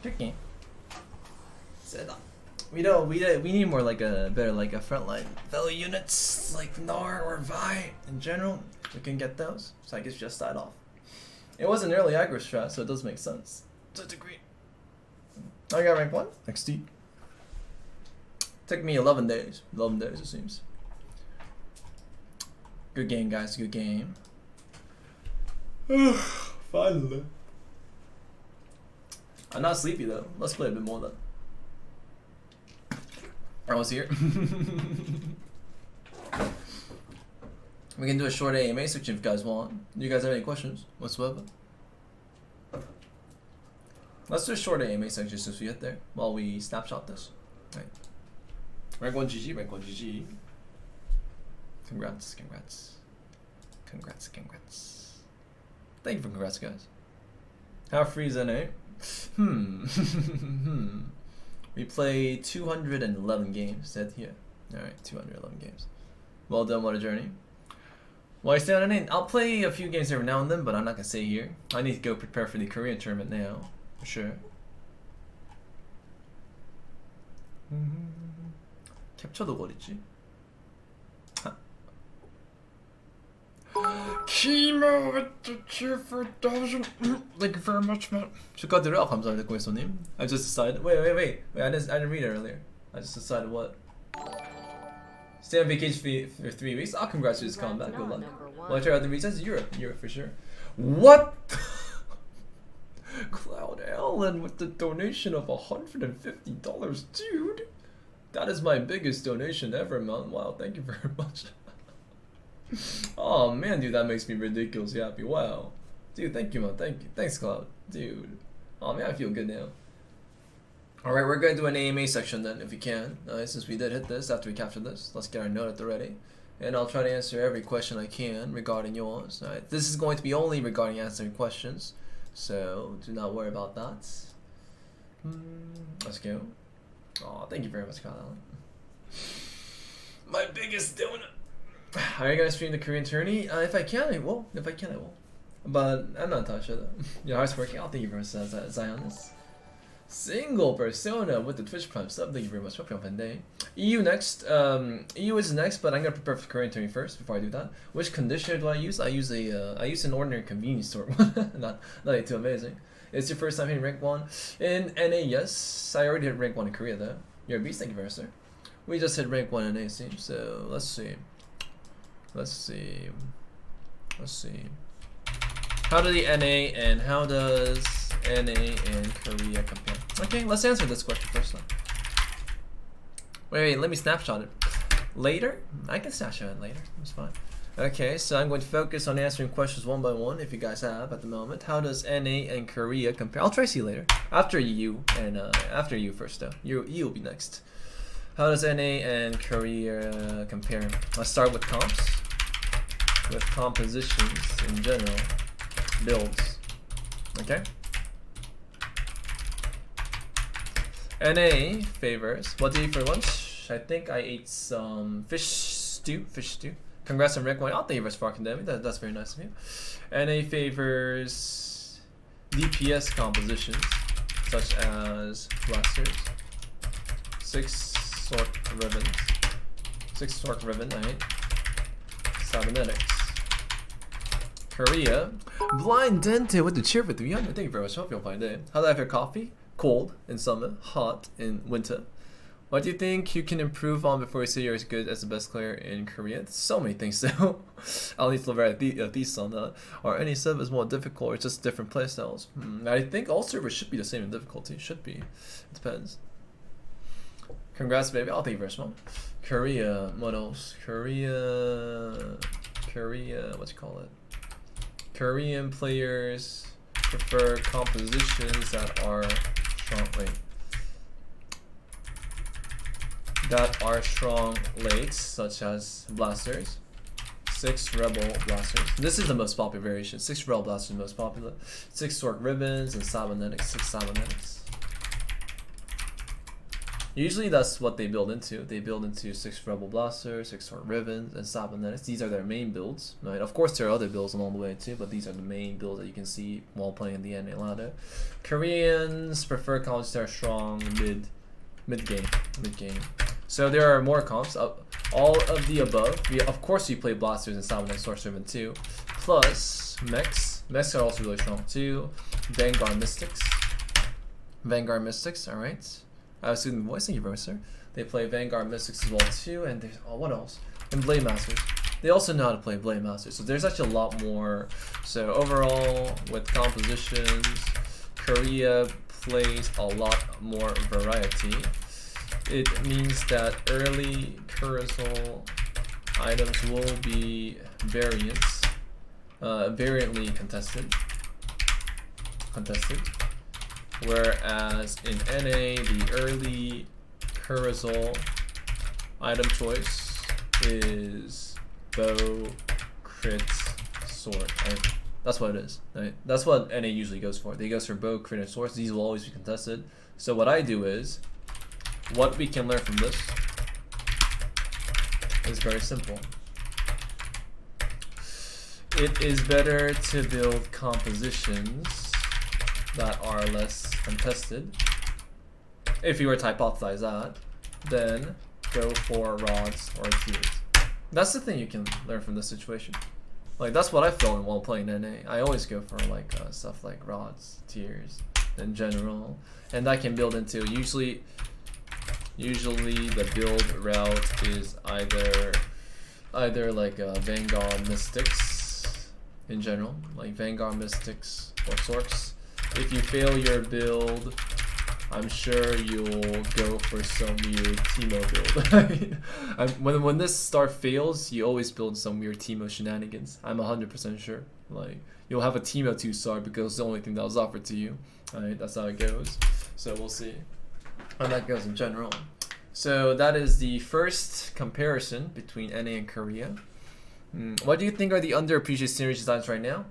Good game. We need more like a better like a frontline fellow units like Nar or Vi in general. We can get those. So I guess just died off. It was an early aggro strat, so it does make sense to a degree. I got rank 1 XD. Took me 11 days. 11 days it seems. Good game, guys. Good game. Finally. I'm not sleepy though. Let's play a bit more then. I was here. We can do a short AMA section if you guys want. Do you guys have any questions whatsoever? Let's do a short AMA section since we get there while we snapshot this. Right. Rank 1 GG, rank 1 GG. Congrats, congrats. Congrats, congrats. Thank you for congrats, guys. How free is NA? We play 211 games, said here. Alright, 211 games. Well done, what a journey. Why stay on NA? I'll play a few games every now and then, but I'm not gonna stay here. I need to go prepare for the Korean tournament now, for sure. 캡처도 어딨지? Kimo with the cheer for 1,000. Thank you very much, man. 축하드려요. 감사합니다, 고객손님. I just decided. Wait. I didn't read it earlier. I just decided what. Stay on vacation for 3 weeks. Oh, congrats to this comeback. Good luck. Well, I try other reasons. Europe for sure. What? Cloud Allen with the donation of $150, dude. That is my biggest donation ever, man. Wow, thank you very much. Oh man, dude, that makes me ridiculously happy. Wow, dude, thank you, man. Thanks, Cloud, dude. Oh man, I feel good now. All right, we're gonna do an AMA section then, if we can. Since we did hit this after we captured this, let's get our note at the ready, and I'll try to answer every question I can regarding yours. All right, this is going to be only regarding answering questions, so do not worry about that. Let's go. Oh, thank you very much, Cloud Allen. My biggest donut. Are you gonna stream the Korean tourney? If I can, I will. If I can, I will. But I'm not touched with it. Your heart's working. I'll thank you very much, Zionist. Single Persona with the Twitch Prime sub. Thank you very much. Hope you have a day. EU next. EU is next, but I'm gonna prepare for the Korean tourney first before I do that. Which conditioner do I use? I use an ordinary convenience store one. not too amazing. It's your first time hitting rank 1 in NA. Yes, I already hit rank 1 in Korea though. You're a beast. Thank you very much, sir. We just hit rank 1 in NA, so let's see. Let's see. How do the NA and how does NA and Korea compare? Okay, let's answer this question first. Wait, let me snapshot it. Later? I can snapshot it later. It's fine. Okay, so I'm going to focus on answering questions one by one, if you guys have at the moment. How does NA and Korea compare? I'll try to see you later. After you and after you first though. You will be next. How does NA and Korea compare? Let's start with comps. With compositions in general, builds. Okay. NA favors. What did you eat for lunch? I think I ate some fish stew. Congrats on rank 1. I'll thank you for academic. That's very nice of you. NA favors DPS compositions such as blasters, 6 Sork ribbon, I hate. Cybernetics. Korea. Blind Dente with the cheer for 300. Thank you very much. Hope you'll find it. How do I have your coffee? Cold in summer, hot in winter. What do you think you can improve on before you say you're as good as the best player in Korea? So many things though. I'll need to look at these on that. Are any servers more difficult or just different playstyles? I think all servers should be the same in difficulty. Should be. It depends. Congrats, baby. I'll thank you very much. Korea, what else? Korea, what you call it? Korean players prefer compositions that are strong lates, such as blasters. 6 rebel blasters. This is the most popular variation. 6 rebel blasters is the most popular. 6 Sork ribbons and cybernetics. 6 cybernetics. Usually that's what they build into. They build into 6 Rebel Blasters, 6 Sword Rivens, and Cybernetics. These are their main builds, right? Of course there are other builds along the way too, but these are the main builds that you can see while playing the NA ladder. Koreans prefer comps that are strong mid game. So there are more comps. All of the above. Of course we play Blasters and Cybernetics, Sword Riven too. Plus mechs. Mechs are also really strong too. Vanguard Mystics. Alright. I was doing the voice, thank you very much, sir. They play Vanguard Mystics as well too, and there's what else? And Blade Masters. They also know how to play Blade Masters, so there's actually a lot more. So overall, with compositions, Korea plays a lot more variety. It means that early Kurazol items will be variantly contested. Whereas in NA, the early Kurazol item choice is bow, crit, sword, right? That's what it is, right? That's what NA usually goes for. They go for bow, crit, and swords. These will always be contested. So what I do is, what we can learn from this is very simple. It is better to build compositions that are less contested, if you were to hypothesize that, then go for rods or tiers. That's the thing you can learn from this situation. Like, that's what I felt while playing NA. I always go for like stuff like rods, tiers in general, and that can build into usually the build route is either like Vanguard Mystics in general, like Vanguard Mystics or Sorks. If you fail your build, I'm sure you'll go for some weird Teemo build. When this start fails, you always build some weird Teemo shenanigans. I'm 100% sure. Like, you'll have a Teemo 2-star because it's the only thing that was offered to you. Alright, that's how it goes. So we'll see how that goes in general. So that is the first comparison between NA and Korea. What do you think are the underappreciated series designs right now?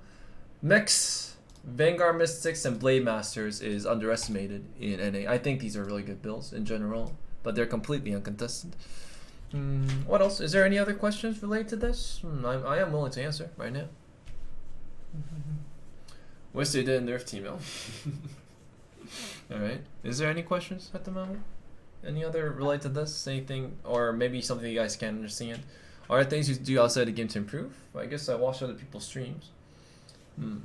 Mechs, Vanguard Mystics, and Blade Masters is underestimated in NA. I think these are really good builds in general, but they're completely uncontested. What else? Is there any other questions related to this? I am willing to answer right now. Wish they didn't nerf Teemo. Alright. Is there any questions at the moment? Any other related to this? Anything, or maybe something you guys can't understand? Are there things you do outside the game to improve? I guess I watch other people's streams.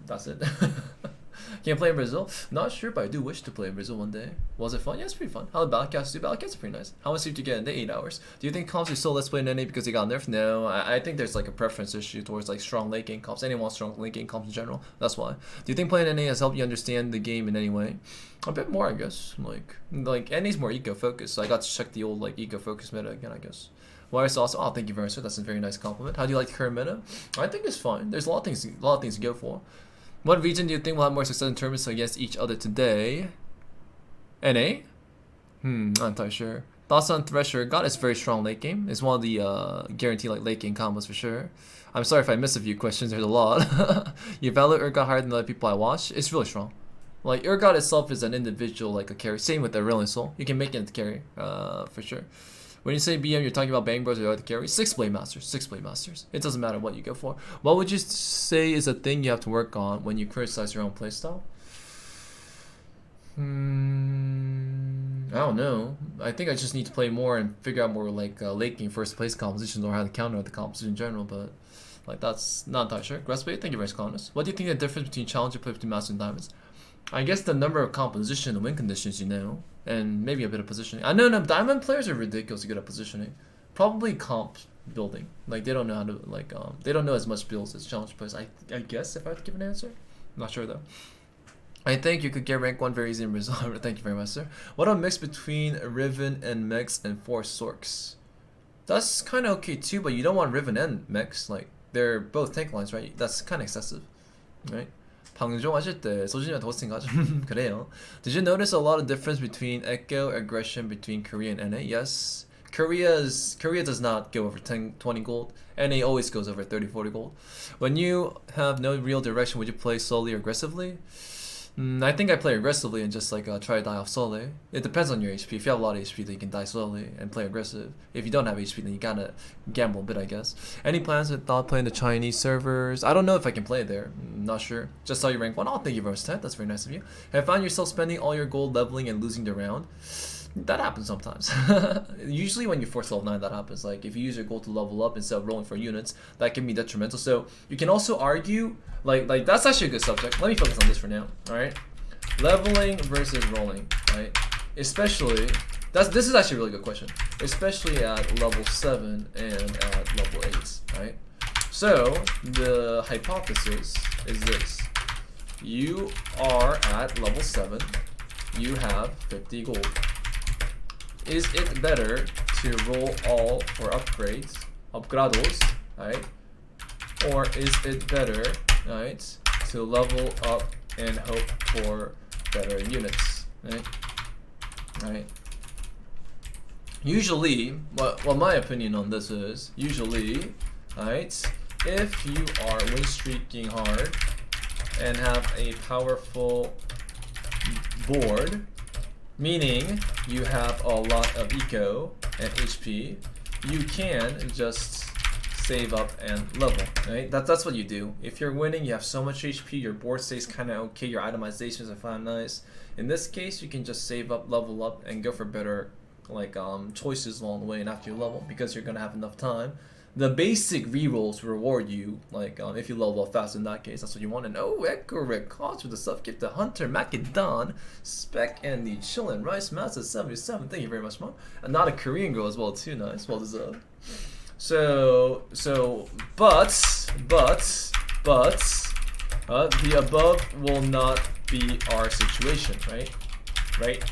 That's it. Can you play in Brazil? Not sure, but I do wish to play in Brazil one day. Was it fun? Yeah, it's pretty fun. How did Battlecast do? Battlecast are pretty nice. How much sleep do you get in day? 8 hours. Do you think comps are still let's play in NA because they got nerfed? No, I think there's like a preference issue towards like strong late game comps. Anyone wants strong late game comps in general. That's why. Do you think playing NA has helped you understand the game in any way? A bit more, I guess. Like NA's more eco focused, so I got to check the old like eco focused meta again, I guess. Why is also? Oh, thank you very much, sir. That's a very nice compliment. How do you like the current meta? I think it's fine. There's a lot of things to go for. What region do you think will have more success in tournaments against each other today? NA? I'm not entirely sure. Thoughts on Thresher? God is very strong late game. It's one of the guaranteed like late game combos for sure. I'm sorry if I missed a few questions. There's a lot. You value Urgot higher than the other people I watch. It's really strong. Like Urgot itself is an individual, like a carry. Same with the Aurelion Soul. You can make it into carry, for sure. When you say BM, you're talking about Bang Bros or other carries. 6 Blade Masters. It doesn't matter what you go for. What would you say is a thing you have to work on when you criticize your own playstyle? I don't know. I think I just need to play more and figure out more like late game first place compositions or how to counter the composition in general, but like that's not entirely sure. Grassblade, thank you very much, Connors. What do you think the difference between challenger play between Masters and Diamonds? I guess the number of composition and win conditions, you know, and maybe a bit of positioning. I know Diamond players are ridiculously good at positioning. Probably comp building. Like they don't know how to like they don't know as much builds as challenge players. I guess if I have to give an answer. I'm not sure though. I think you could get rank 1 very easy in Brazil. Thank you very much, sir. What about mix between Riven and Mechs and 4 Sorks? That's kind of okay too, but you don't want Riven and Mechs. Like they're both tank lines, right? That's kind of excessive, right? 방종하실 때 소진이한테 호스팅하죠. 그래요. Did you notice a lot of difference between echo aggression between Korea and NA? Yes. Korea does not go over 10-20 gold. NA always goes over 30-40 gold. When you have no real direction, would you play slowly or aggressively? I think I play aggressively and just like try to die off slowly. It depends on your HP. If you have a lot of HP, then you can die slowly and play aggressive. If you don't have HP, then you gotta gamble a bit, I guess. Any plans with thought playing the Chinese servers? I don't know if I can play there. Not sure. Just saw you rank 1. Oh, thank you very much, Ted. That's very nice of you. Have found yourself spending all your gold leveling and losing the round? That happens sometimes. Usually when you force level 9, that happens. Like if you use your gold to level up instead of rolling for units, that can be detrimental. So you can also argue, like that's actually a good subject. Let me focus on this for now. All right, leveling versus rolling, right? Especially this is actually a really good question, especially at level 7 and at level 8, right? So the hypothesis is this: you are at level 7, you have 50 gold. Is it better to roll all for upgrades, upgrados, right? Or is it better, right, to level up and hope for better units, right? Right. Usually, what my opinion on this is, usually, right, if you are win streaking hard and have a powerful board, meaning you have a lot of eco and HP, you can just save up and level, right? That's what you do. If you're winning, you have so much HP, your board stays kind of okay, your itemizations are fine, nice. In this case, you can just save up, level up, and go for better like choices along the way and after you level, because you're gonna have enough time. The basic rerolls reward you, like if you level up fast in that case, that's what you want. And oh, Echo Cost with the sub gift to Hunter, Macadon, Spec, and the Chillin' Rice Master 77. Thank you very much, Mom. And not a Korean girl as well, too. Nice, well deserved. But the above will not be our situation, right? Right?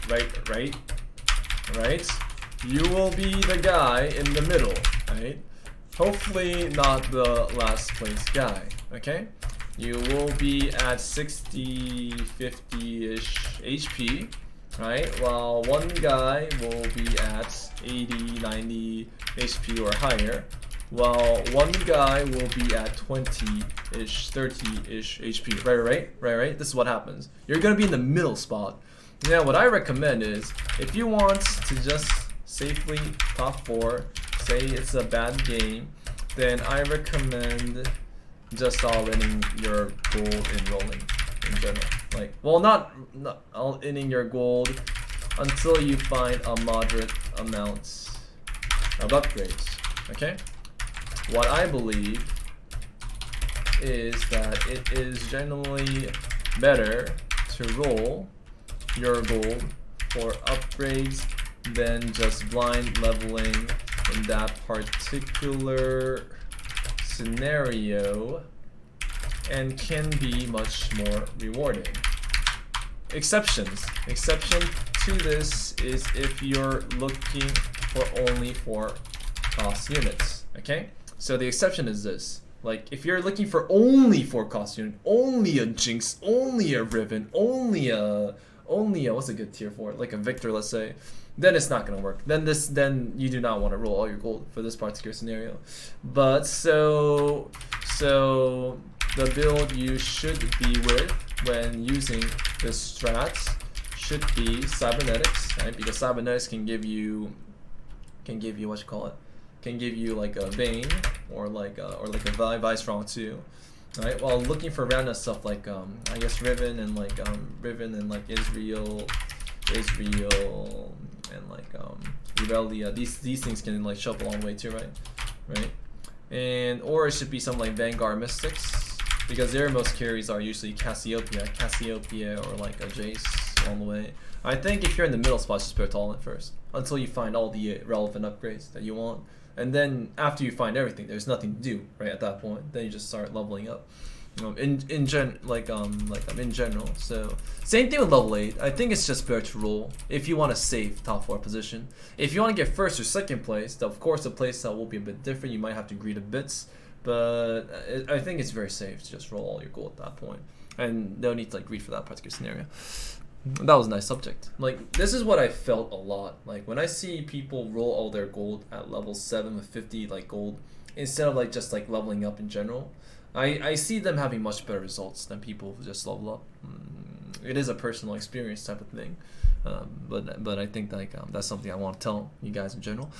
You will be the guy in the middle, right? Hopefully not the last place guy, okay? You will be at 60, 50-ish HP, right? While one guy will be at 80, 90 HP or higher, while one guy will be at 20-ish, 30-ish HP, right? This is what happens. You're gonna be in the middle spot. Now, what I recommend is, if you want to just safely top 4, say it's a bad game, then I recommend just all-inning your gold and rolling in general. Like, well, not all-inning your gold until you find a moderate amount of upgrades, okay? What I believe is that it is generally better to roll your gold for upgrades than just blind leveling in that particular scenario, and can be much more rewarding. Exception to this is if you're looking for only for cost units, okay? So the exception is this: like if you're looking for only 4 cost unit, only a Jinx, only a Riven, only a what's a good tier for it? Like a Victor, let's say, then it's not gonna work. Then you do not want to roll all your gold for this particular scenario. But so the build you should be with when using this strat should be cybernetics, right? Because cybernetics can give you what you call it? Can give you like a Bane or like a Vicestrong too. Right, while looking for random stuff like I guess Riven and like Israel and like Revelia, these things can like show up a long way too, right? And or it should be something like Vanguard Mystics, because their most carries are usually Cassiopeia or like a Jace along the way. I think if you're in the middle spot, just put all in first until you find all the relevant upgrades that you want. And then after you find everything, there's nothing to do, right? At that point, then you just start leveling up. In general. So same thing with level 8. I think it's just better to roll if you want to save top 4 position. If you want to get first or second place, of course the playstyle will be a bit different. You might have to greed a bit, but I think it's very safe to just roll all your gold at that point, and no need to like greed for that particular scenario. That was a nice subject. Like, this is what I felt a lot. Like, when I see people roll all their gold at level 7 with 50 like gold, instead of like just like leveling up in general, I see them having much better results than people who just level up. it is a personal experience type of thing. But I think like that's something I want to tell you guys in general.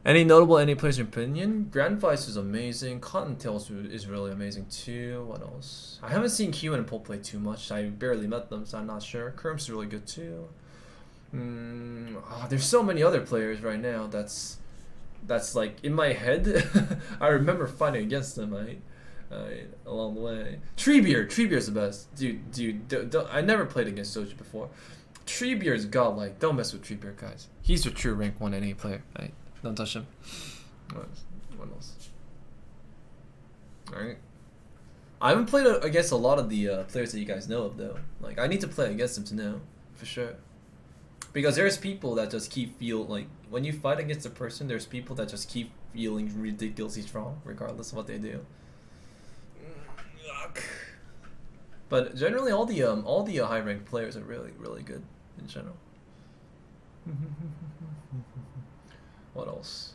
Any notable any players' opinion? Grand Vice is amazing. Cottontails is really amazing too. What else? I haven't seen Q and Pole play too much. I barely met them, so I'm not sure. Kerm's really good too. There's so many other players right now. That's like in my head. I remember fighting against them. Along the way. Treebeard's the best, dude. Don't, I never played against Soji before. Treebeard's godlike. Don't mess with Treebeard, guys. He's a true rank 1 NA player. Right? Don't touch him. What else? Alright. I haven't played against a lot of the players that you guys know of, though. Like, I need to play against them to know, for sure. Because there's people that just keep like, when you fight against a person, there's people that just keep feeling ridiculously strong, regardless of what they do. Yuck. But generally, all the high ranked players are really good in general. What else?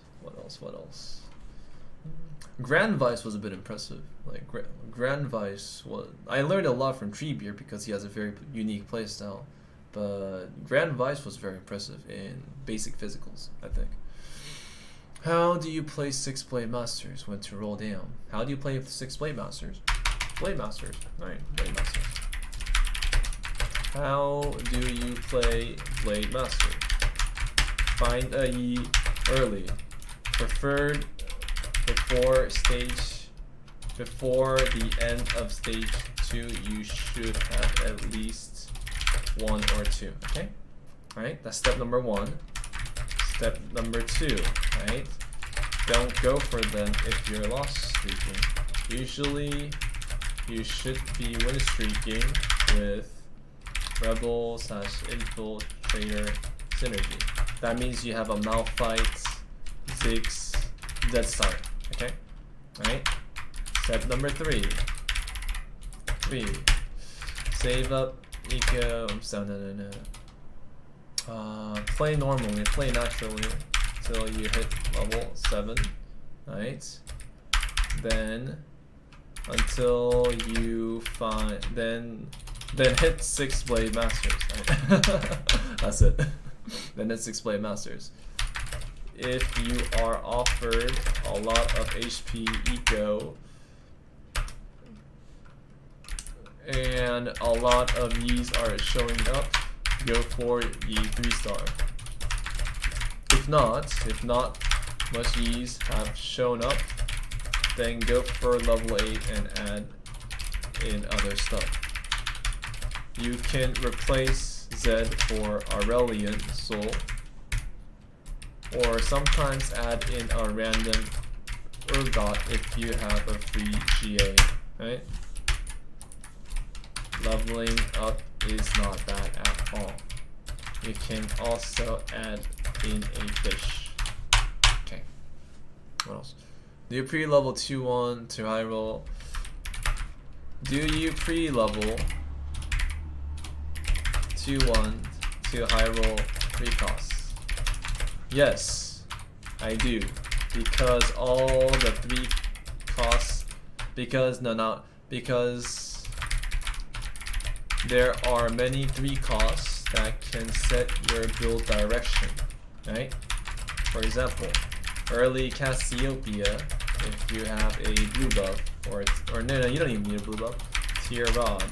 Grand Vice was a bit impressive. Like Grand Vice was. I learned a lot from Treebeard because he has a very unique playstyle. But Grand Vice was very impressive in basic physicals, I think. How do you play 6 Blade Masters when to roll down? How do you play 6 Blade Masters? Blade Masters. Alright, Blade Masters. How do you play Blade Master? Find a E early. Preferred before the end of stage 2, you should have at least 1 or 2. Okay? Alright, that's step number 1. Step number 2, right? Don't go for them if you're loss streaking. Usually, you should be win streaking with Rebel/Infiltrator synergy. That means you have a Malphite, Ziggs, Dead Star. Okay? Alright? Step number 3. Save up Eco. Play normally, play naturally until you hit level 7. Right? Then until you find then hit 6 Blade Masters. Right? That's it. Then hit 6 Blade Masters. If you are offered a lot of HP eco and a lot of Ys are showing up, go for Yi 3-star. If not much Ys have shown up, then go for level 8 and add in other stuff. You can replace Zed for Aurelian Soul, or sometimes add in a random Urgot if you have a free GA, right? Leveling up is not bad at all. You can also add in a fish. Okay. What else? Do you pre-level 2-1 to high roll? Do you pre-level 2-1 to high roll 3 costs? Yes, I do. Because all the 3 costs, because there are many 3 costs that can set your build direction, right? For example, early Cassiopeia, if you have a blue buff, or no, you don't even need a blue buff. Tier Rod,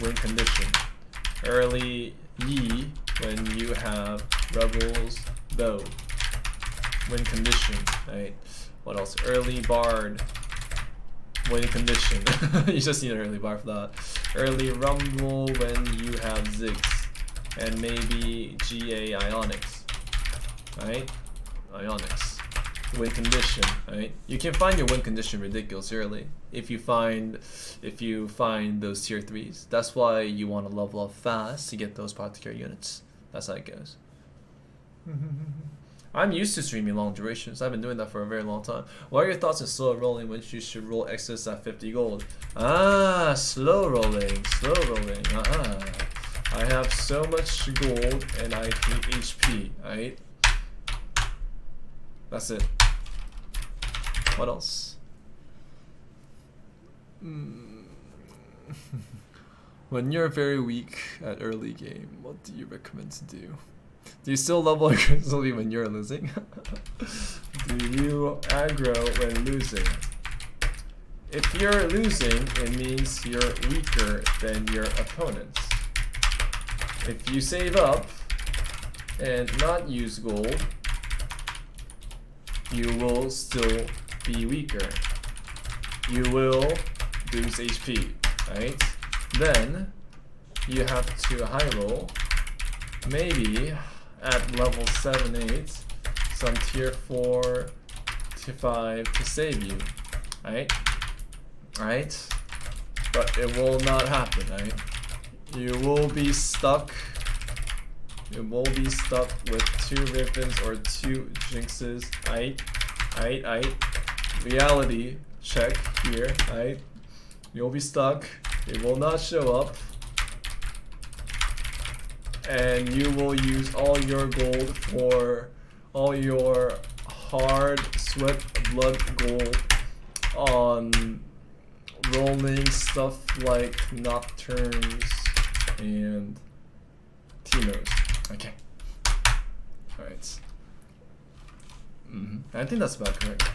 win condition. Early Yi, when you have Rebels Bow, win condition, right? What else? Early Bard, win condition. You just need an early Bard for that. Early Rumble when you have Ziggs, and maybe GA Ionics, right? Ionics, win condition, right? You can find your win condition ridiculous early if you find those tier 3s. That's why you want to level up fast to get those particular units. That's how it goes. I'm used to streaming long durations. I've been doing that for a very long time. What are your thoughts on slow rolling when you should roll excess at 50 gold? Slow rolling. I have so much gold and I need HP, right? That's it. What else? When you're very weak at early game, what do you recommend to do? Do you still level aggressively when you're losing? Do you aggro when losing? If you're losing, it means you're weaker than your opponents. If you save up and not use gold, you will still be weaker. You will lose HP, right? Then you have to high roll, maybe at level 7, 8, some tier 4 to 5 to save you, right? Right? But it will not happen, right? You will be stuck. You will be stuck with 2 ribbons or 2 jinxes, right? Reality check here, right? You'll be stuck. It will not show up. And you will use all your gold for all your hard sweat blood gold on rolling stuff like Nocturnes and Timos. Okay. Alright. I think that's about correct.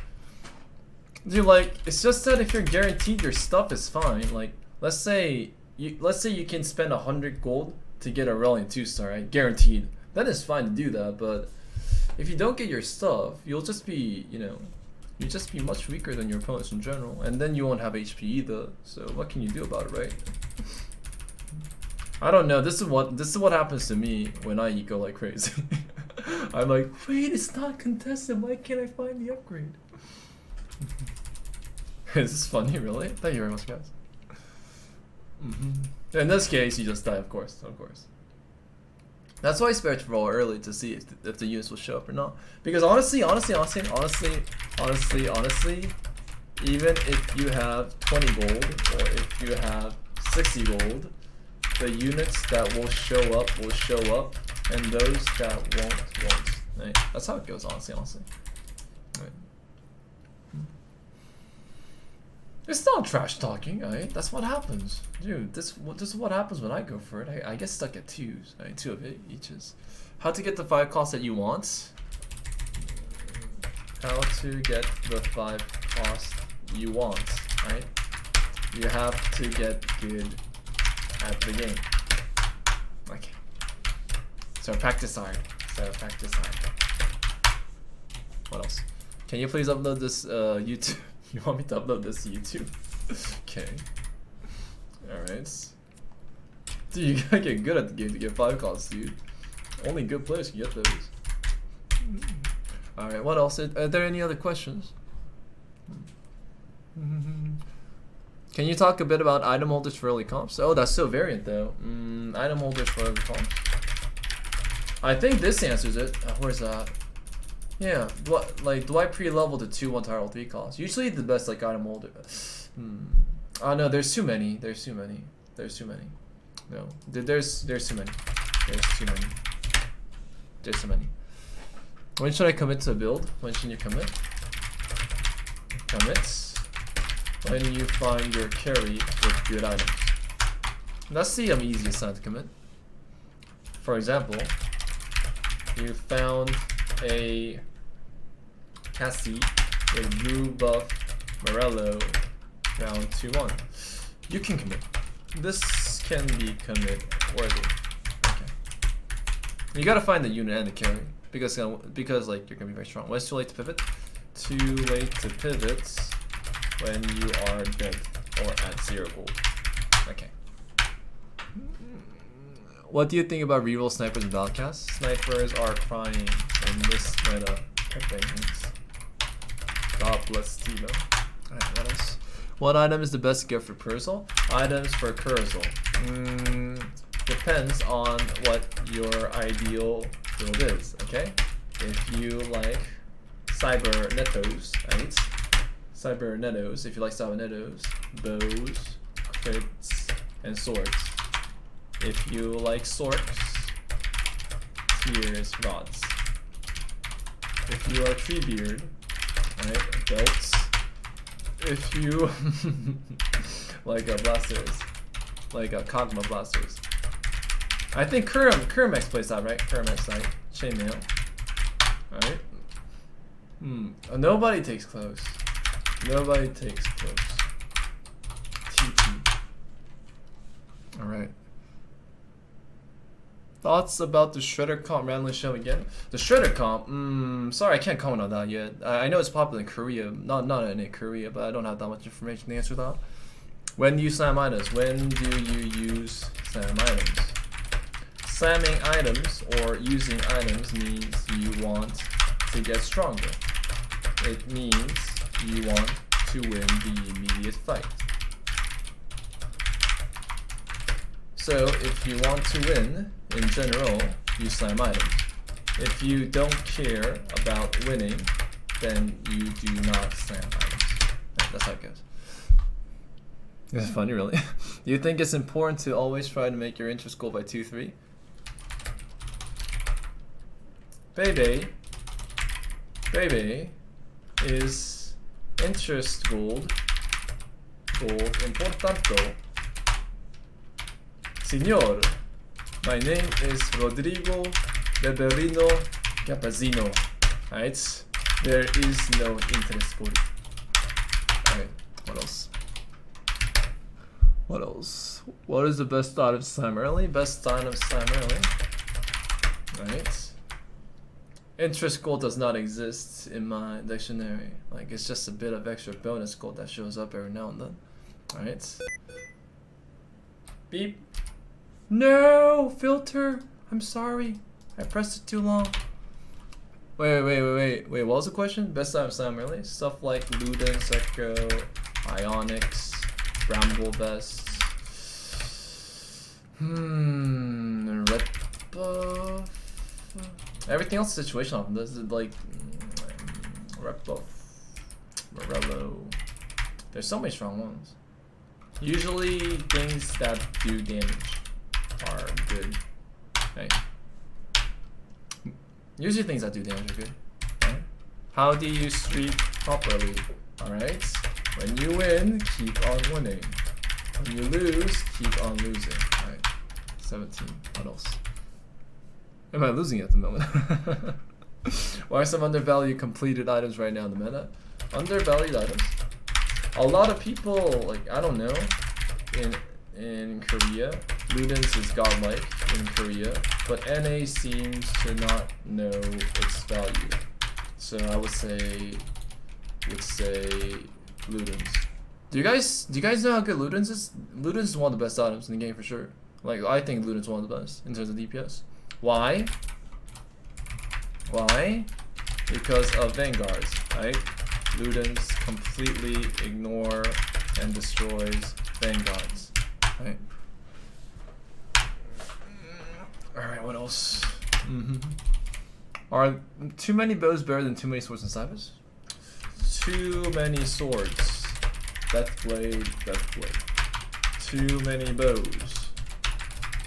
Dude, like, it's just that if you're guaranteed your stuff is fine, like, let's say you can spend 100 gold to get a Aurelian 2-star, right? Guaranteed. That is fine to do that, but if you don't get your stuff, you'll just be, you'll just be much weaker than your opponents in general, and then you won't have HP either. So what can you do about it, right? I don't know. This is what happens to me when I eco like crazy. I'm like, wait, it's not contested. Why can't I find the upgrade? Is this funny, really? Thank you very much, guys. In this case, you just die, of course. That's why I expect to roll early to see if the units will show up or not. Because honestly, even if you have 20 gold or if you have 60 gold, the units that will show up, and those that won't. Right? That's how it goes, honestly. Right. It's not trash talking, right? That's what happens. Dude, this is what happens when I go for it. I get stuck at 2s, right? 2 of it eaches. How to get the 5 cost that you want? How to get the 5 cost you want, right? You have to get good at the game. Okay. So practice hard. What else? Can you please upload this YouTube? You want me to upload this to YouTube? Okay. Alright. Dude, you gotta get good at the game to get 5 calls, dude. Only good players can get those. Alright, what else? Are there any other questions? Can you talk a bit about item holders for early comps? Oh, that's so variant though. Item holders for early comps. I think this answers it. Where's that? Yeah, do I pre-level the 2-1 tile 3 costs? Usually the best like item holder. Oh no, there's too many. No, there's too many. There's too many. When should I commit to a build? When should you commit? Commit when you find your carry with good items. That's the easiest time to commit. For example, you found a Cassie with blue buff Morello round 2-1. You can commit. This can be commit worthy. Okay. You gotta find the unit and the carry because like you're gonna be very strong. When it's too late to pivot? Too late to pivot when you are dead or at 0 gold. Okay. What do you think about reroll snipers and battlecasts? Snipers are crying in this meta. Thanks. God bless Timo. Alright, what else? What item is the best gift for Persil? Items for Curzel. Depends on what your ideal build is, okay? If you like Cybernetos, right? Cybernetos, if you like Cybernetos, bows, crits, and swords. If you like sorks, tears, rods. If you are Treebeard, right, belts. If you like blasters, like Kogma blasters. I think Kurimex plays that, right? Kurimex, like chainmail. Alright. Nobody takes close. Nobody takes close. TT. Alright. Thoughts about the Shredder comp randomly show again? The Shredder comp, sorry, I can't comment on that yet. I know it's popular in Korea, not in Korea, but I don't have that much information to answer that. When do you slam items? When do you use slam items? Slamming items or using items means you want to get stronger. It means you want to win the immediate fight. So if you want to win, in general, you slam items. If you don't care about winning, then you do not slam items. That's how it goes. It's funny, really. Do you think it's important to always try to make your interest goal by 2-3? Bebe is interest goal importante. Señor, my name is Rodrigo Beberino Capazino. Alright, there is no interest goal. Alright, what else? What else? What is the best thought of slam early? Best thought of slam early. Right. Interest gold does not exist in my dictionary. Like, it's just a bit of extra bonus gold that shows up every now and then. Alright. Beep. No! Filter! I'm sorry. I pressed it too long. Wait, what was the question? Best time of slam early? Stuff like Ludens, Echo, Ionics, Bramble Vests. Red buff. Everything else is situational. This is like Red buff, Morello. There's so many strong ones. Usually things that do damage are good. Hey. Usually things that do damage are good. Right? How do you streak properly? Alright? When you win, keep on winning. When you lose, keep on losing. Alright. 17. What else? Am I losing at the moment? Why are some undervalued completed items right now in the meta? Undervalued items? A lot of people, like, I don't know, in Korea, Ludens is godlike in Korea, but NA seems to not know its value. So I would say Ludens. Do you guys know how good Ludens is? Ludens is one of the best items in the game for sure. Like, I think Ludens is one of the best in terms of DPS. Why? Why? Because of Vanguards, right? Ludens completely ignore and destroys Vanguards, right? Alright, what else? Are too many bows better than too many swords and sabers? Too many swords. Deathblade. Too many bows.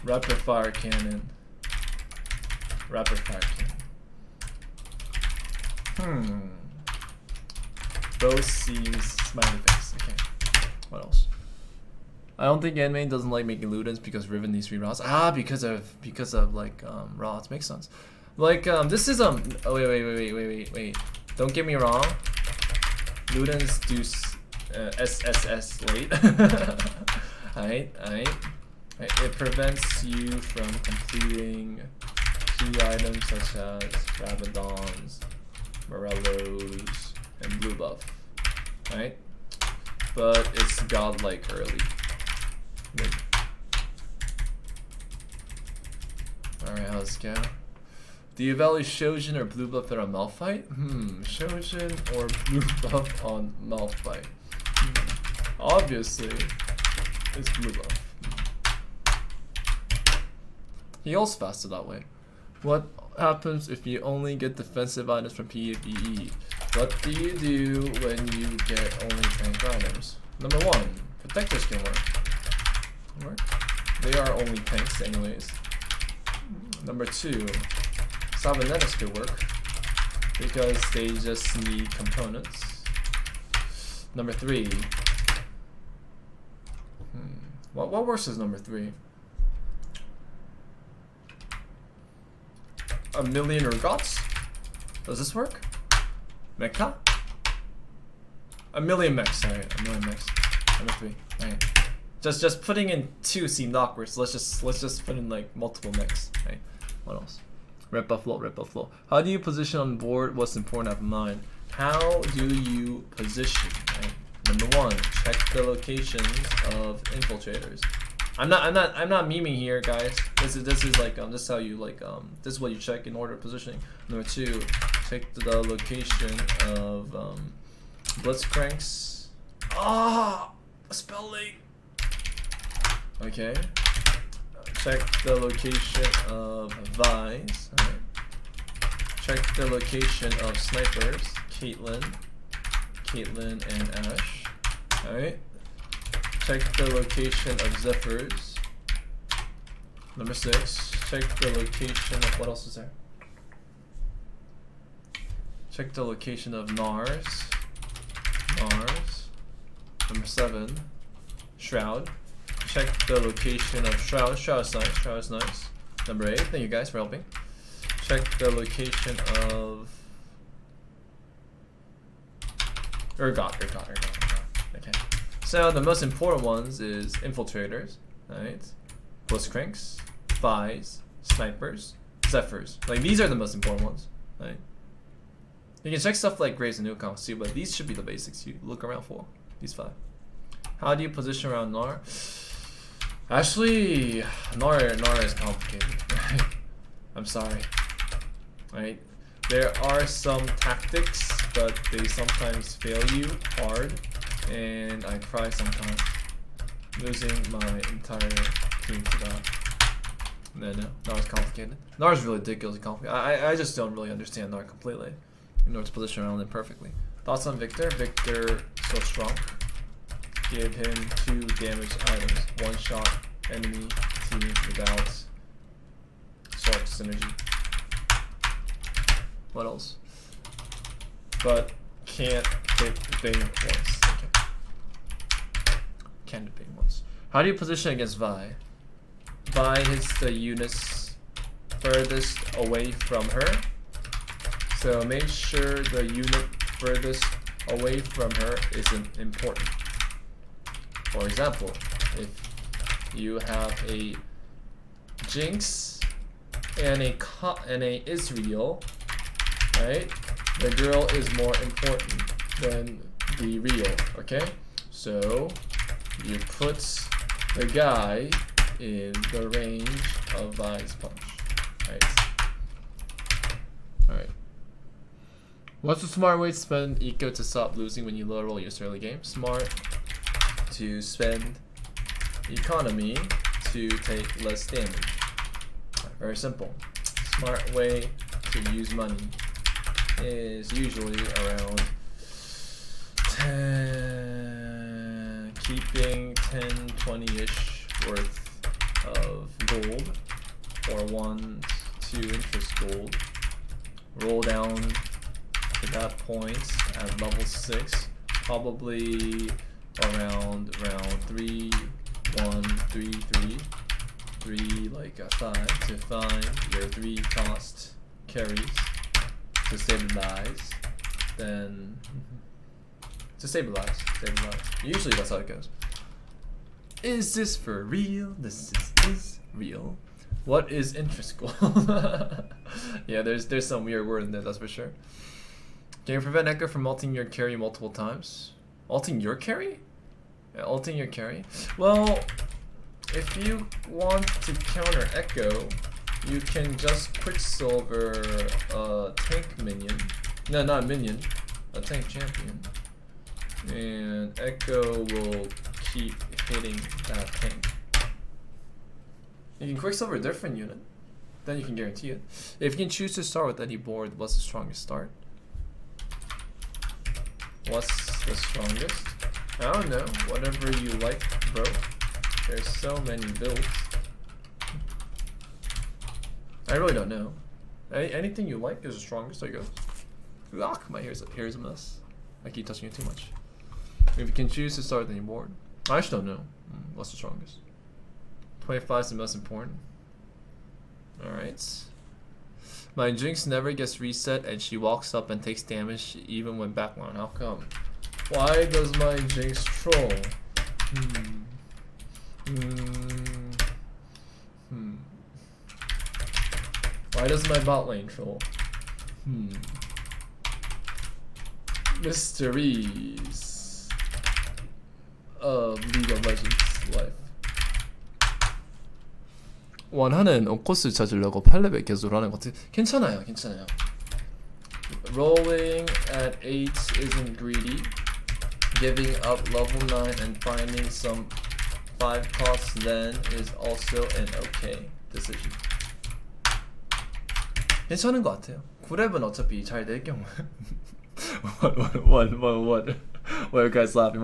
Rapid fire cannon. Both seems smiley face. Okay. What else? I don't think anime doesn't like making Ludens because Riven needs 3 rods. Because of like rods. Makes sense. Like this is oh wait. Don't get me wrong. Ludens do SSS late. Alright. It prevents you from completing key items such as Rabadons, Morellos, and blue buff. Right? But it's godlike early. Alright, how's it go? Do you value Shojin or blue buff on Malphite? Shojin or blue buff on Malphite? Obviously, it's blue buff. He heals faster that way. What happens if you only get defensive items from PvE? What do you do when you get only tank items? Number 1, protectors can work. They are only tanks anyways. Number 2, cybernetics could work because they just need components. Number 3, What works as number 3? A million ergots? Does this work? Mecha? A million mechs, sorry, a million mechs. Number 3. Alright. Just putting in 2 seemed awkward, so let's just put in like multiple mechs. Right. What else? Red Buffalo, Red Buffalo. How do you position on board? What's important to have in mind? How do you position? Right. Number 1, check the locations of infiltrators. I'm not memeing here, guys. This is like this is how you like this is what you check in order of positioning. Number 2, check the location of blitzcranks. Spelling. Okay. Check the location of Vise. Alright. Check the location of snipers. Caitlyn and Ash. Alright. Check the location of Zephyrs. Number 6. Check the location of what else is there? Check the location of Nars. Number 7. Shroud. Check the location of Shroud. Shroud is nice. Number 8. Thank you guys for helping. Check the location of Ergot. Okay. So the most important ones is infiltrators, right? Blitzcranks, Spies, Snipers, Zephyrs. Like these are the most important ones, right? You can check stuff like Graves and Newcomb too, but these should be the basics you look around for. These 5. How do you position around Gnar? Actually, Gnar is complicated. I'm sorry. Right? There are some tactics, but they sometimes fail you hard, and I cry sometimes, losing my entire team to that. No, Gnar is complicated. Gnar is really ridiculously complicated. I just don't really understand Gnar completely. In order to position around it perfectly. Thoughts on Victor? Victor, so strong. Give him 2 damaged items. 1 shot enemy team without sort synergy. What else? But can't hit the thing once. Okay. Can't hit the thing once. How do you position against Vi? Vi hits the units furthest away from her. So make sure the unit furthest away from her isn't important. For example, if you have a Jinx and a Israel, right? The girl is more important than the real, okay? So you put the guy in the range of Vi's punch, right? Alright. What's the smart way to spend eco to stop losing when you low roll your early game? Smart to spend economy to take less damage. Very simple. Smart way to use money is usually around keeping 10-20-ish worth of gold or 1-2 interest gold. Roll down to that point at level 6, probably around round 3, 1, 3, 3, 3 like a 5 to find your 3 cost carries to stabilize, then to stabilize. Usually that's how it goes. Is this for real? This is real. What is interest gold? Yeah, there's some weird word in there, that's for sure. Can you prevent Echo from ulting your carry multiple times? Ulting your carry? Yeah, ulting your carry? Well, if you want to counter Echo, you can just Quicksilver a tank minion. No, not a minion. A tank champion. And Echo will keep hitting that tank. You can Quicksilver a different unit. Then you can guarantee it. If you can choose to start with any board, what's the strongest start? What's the strongest? I don't know. Whatever you like, bro. There's so many builds. I really don't know. Anything you like is the strongest, I guess. Ugh, my hair's a mess. I keep touching it too much. If you can choose to start with any board. I just don't know. What's the strongest? 25 is the most important. Alright. My Jinx never gets reset and she walks up and takes damage even when backline. How come? Why does my Jinx troll? Why does my bot lane troll? Mysteries of League of Legends life. 원하는 온코스 찾으려고 8레벨 계속 하는 것 같아. 괜찮아요. Rolling at 8 isn't greedy. Giving up level 9 and finding some 5 costs then is also an okay decision. 괜찮은 것 같아요. 9렙은 어차피 잘 될 경우. What? Why are you guys laughing?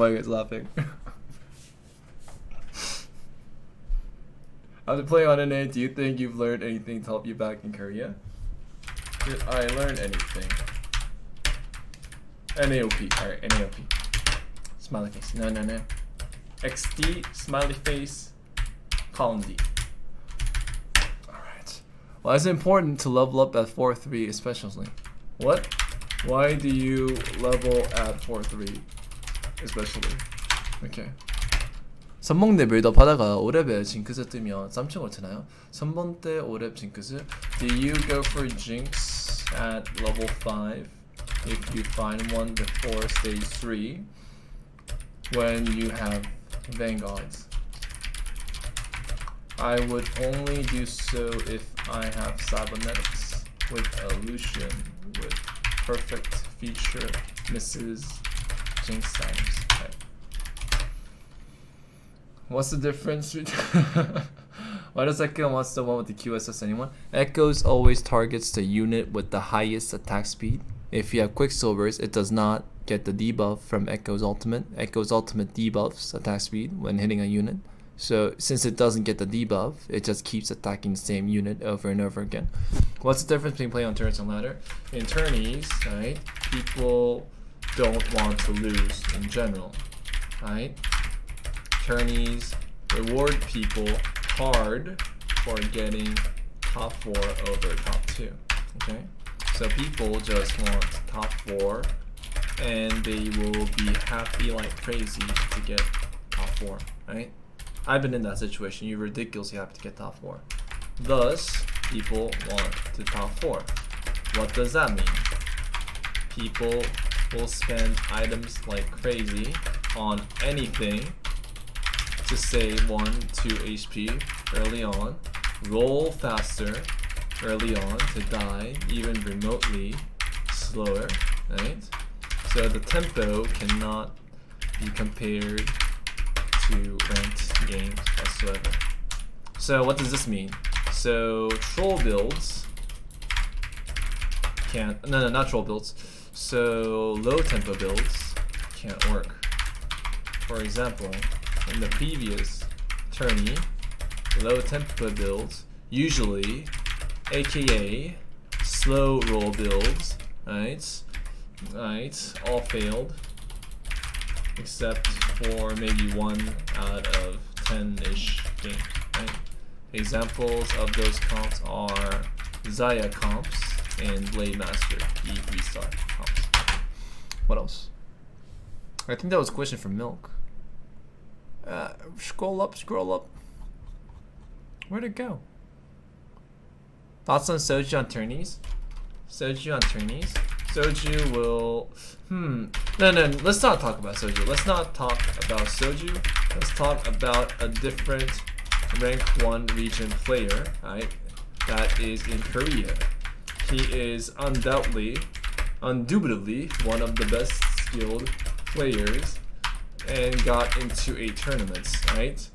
After playing on NA, do you think you've learned anything to help you back in Korea? Did I learn anything? NAOP. Alright, NAOP. Smiley face. No. XD, smiley face, column D. Alright. Why is it important to level up at 4-3 especially? What? Why do you level at 4-3 especially? Okay. 선봉대 빌드업 하다가 5렙에 징크스 뜨면 쌈충을 트나요? 선봉대 5렙 징크스. Do you go for Jinx at level 5 if you find one before stage 3 when you have Vanguards? I would only do so if I have Cybernetics with Illusion with perfect feature misses Jinx items. Okay. What's the difference between why does Echo wants the one with the QSS anyone? Echoes always targets the unit with the highest attack speed. If you have Quicksilvers, it does not get the debuff from Echo's ultimate. Echo's ultimate debuffs attack speed when hitting a unit. So since it doesn't get the debuff, it just keeps attacking the same unit over and over again. What's the difference between playing on turrets and ladder? In tourneys, right, people don't want to lose in general, right? Tourneys reward people hard for getting top 4 over top 2, okay? So people just want top 4 and they will be happy like crazy to get top 4, right? I've been in that situation. You're ridiculously happy to get top 4. Thus, people want to top 4. What does that mean? People will spend items like crazy on anything to save 1-2 HP early on, roll faster early on to die even remotely slower, right? So the tempo cannot be compared to ranked games whatsoever. So what does this mean? So troll builds can't, no, not troll builds. So low tempo builds can't work. For example, in the previous tourney, low tempo builds, usually, aka slow roll builds, right, all failed, except for maybe 1 out of 10-ish games, right? Examples of those comps are Zaya comps and Blade Master E3 star comps. What else? I think that was a question from Milk. Scroll up. Where'd it go? Thoughts on Soju on tourneys? Soju will... No, let's not talk about Soju. Let's talk about a different rank 1 region player, right? That is in Korea. He is indubitably one of the best skilled players and got into a tournament, right?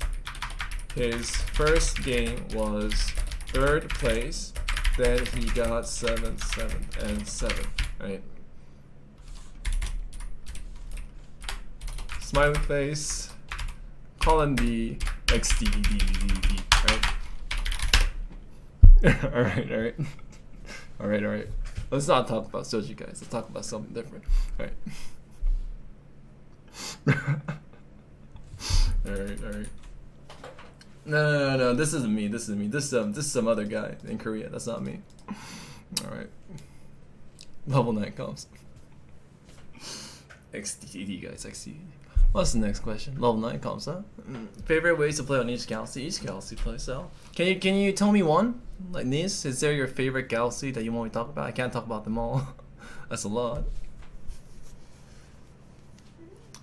His first game was 3rd place, then he got 7, 7, and 7, right? Smiley face, column D, XD, D, right? Alright. Let's not talk about Soju, guys. Let's talk about something different, right? Alright. No. This isn't me. This is some other guy in Korea. That's not me. All right. Level 9 comps. XDD guys, XDD. What's the next question? Level 9 comps, huh? Favorite ways to play on each galaxy? Each galaxy playstyle. Can you tell me one? Like Nis, is there your favorite galaxy that you want me to talk about? I can't talk about them all. That's a lot.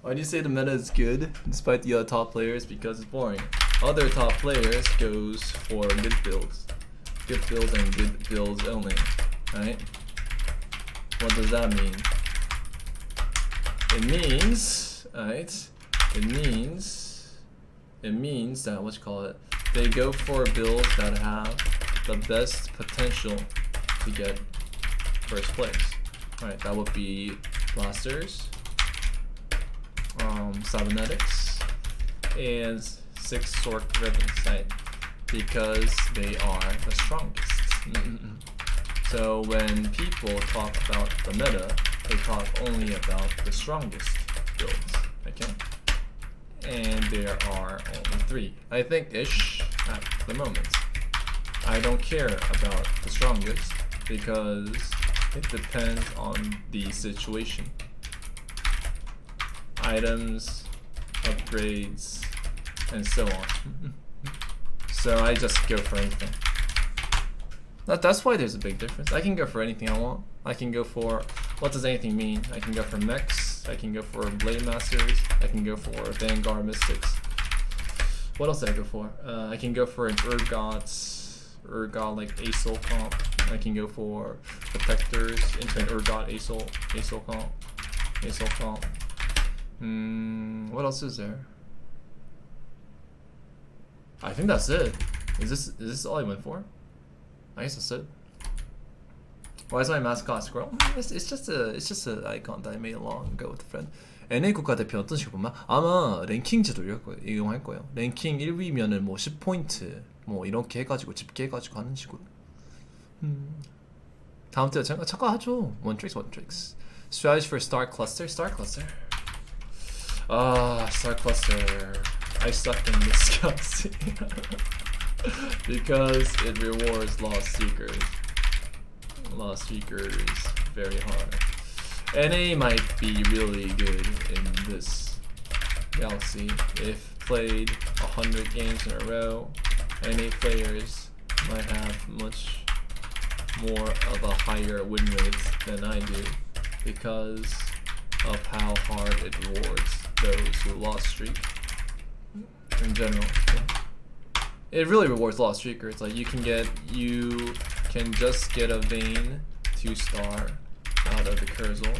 Why do you say the meta is good despite the other top players? Because it's boring. Other top players goes for good builds. Good builds and good builds only. Right? What does that mean? It means, right? It means that, what you call it? They go for builds that have the best potential to get first place. Right, that would be blasters, cybernetics, and 6 sword ribbons, right? Because they are the strongest. So when people talk about the meta, they talk only about the strongest builds, okay? And there are only 3, I think, ish, at the moment. I don't care about the strongest because it depends on the situation. Items, upgrades, and so on. So I just go for anything. That's why there's a big difference. I can go for anything I want. I can go for, what does anything mean? I can go for mechs, I can go for blade masters, I can go for Vanguard mystics. What else did I go for? I can go for an Urgot like Asol comp. I can go for protectors into an Urgot Asol comp. What else is there? I think that's it. Is this all I went for? I guess that's it. Why is my mascot squirrel? It's just a icon that I made long ago with a friend. NA 국가대표 어떤 식으로 보면 아마 랭킹 제도를 이용할 거예요. 랭킹 1위면은 뭐 10포인트 뭐 이렇게 해가지고 집계해가지고 하는 식으로. 다음 주에 잠깐 하죠. One tricks. Strategy for Star Cluster. Star Cluster. I suck in this galaxy because it rewards Lost Seekers. Lost Seekers very hard. NA might be really good in this galaxy if played 100 games in a row. NA players might have much more of a higher win rate than I do because of how hard it rewards those who lost streak in general. It really rewards Lost Streakers. Like you can just get a Vayne 2-star out of the Cursal,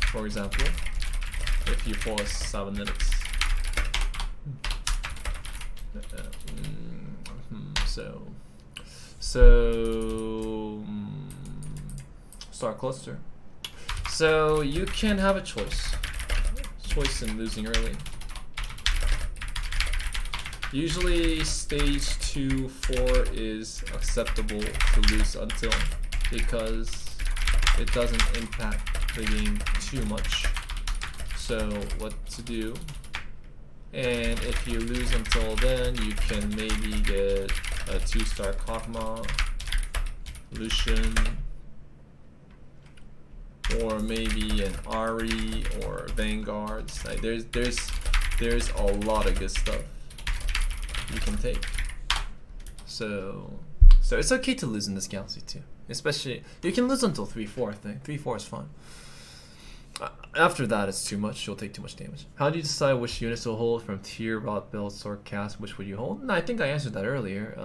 for example, if you force cybernetics. So Star Cluster. So you can have a choice in losing early. Usually stage 2, 4 is acceptable to lose until because it doesn't impact the game too much. So what to do? And if you lose until then, you can maybe get a 2-star Kog'Maw, Lucian, or maybe an Ari or Vanguards. Like there's a lot of good stuff you can take. So it's okay to lose in this galaxy too. Especially you can lose until 3-4. I think 3-4 is fine. After that, it's too much. You'll take too much damage. How do you decide which units to hold from tier, rot, build, sword, cast? Which would you hold? No, I think I answered that earlier.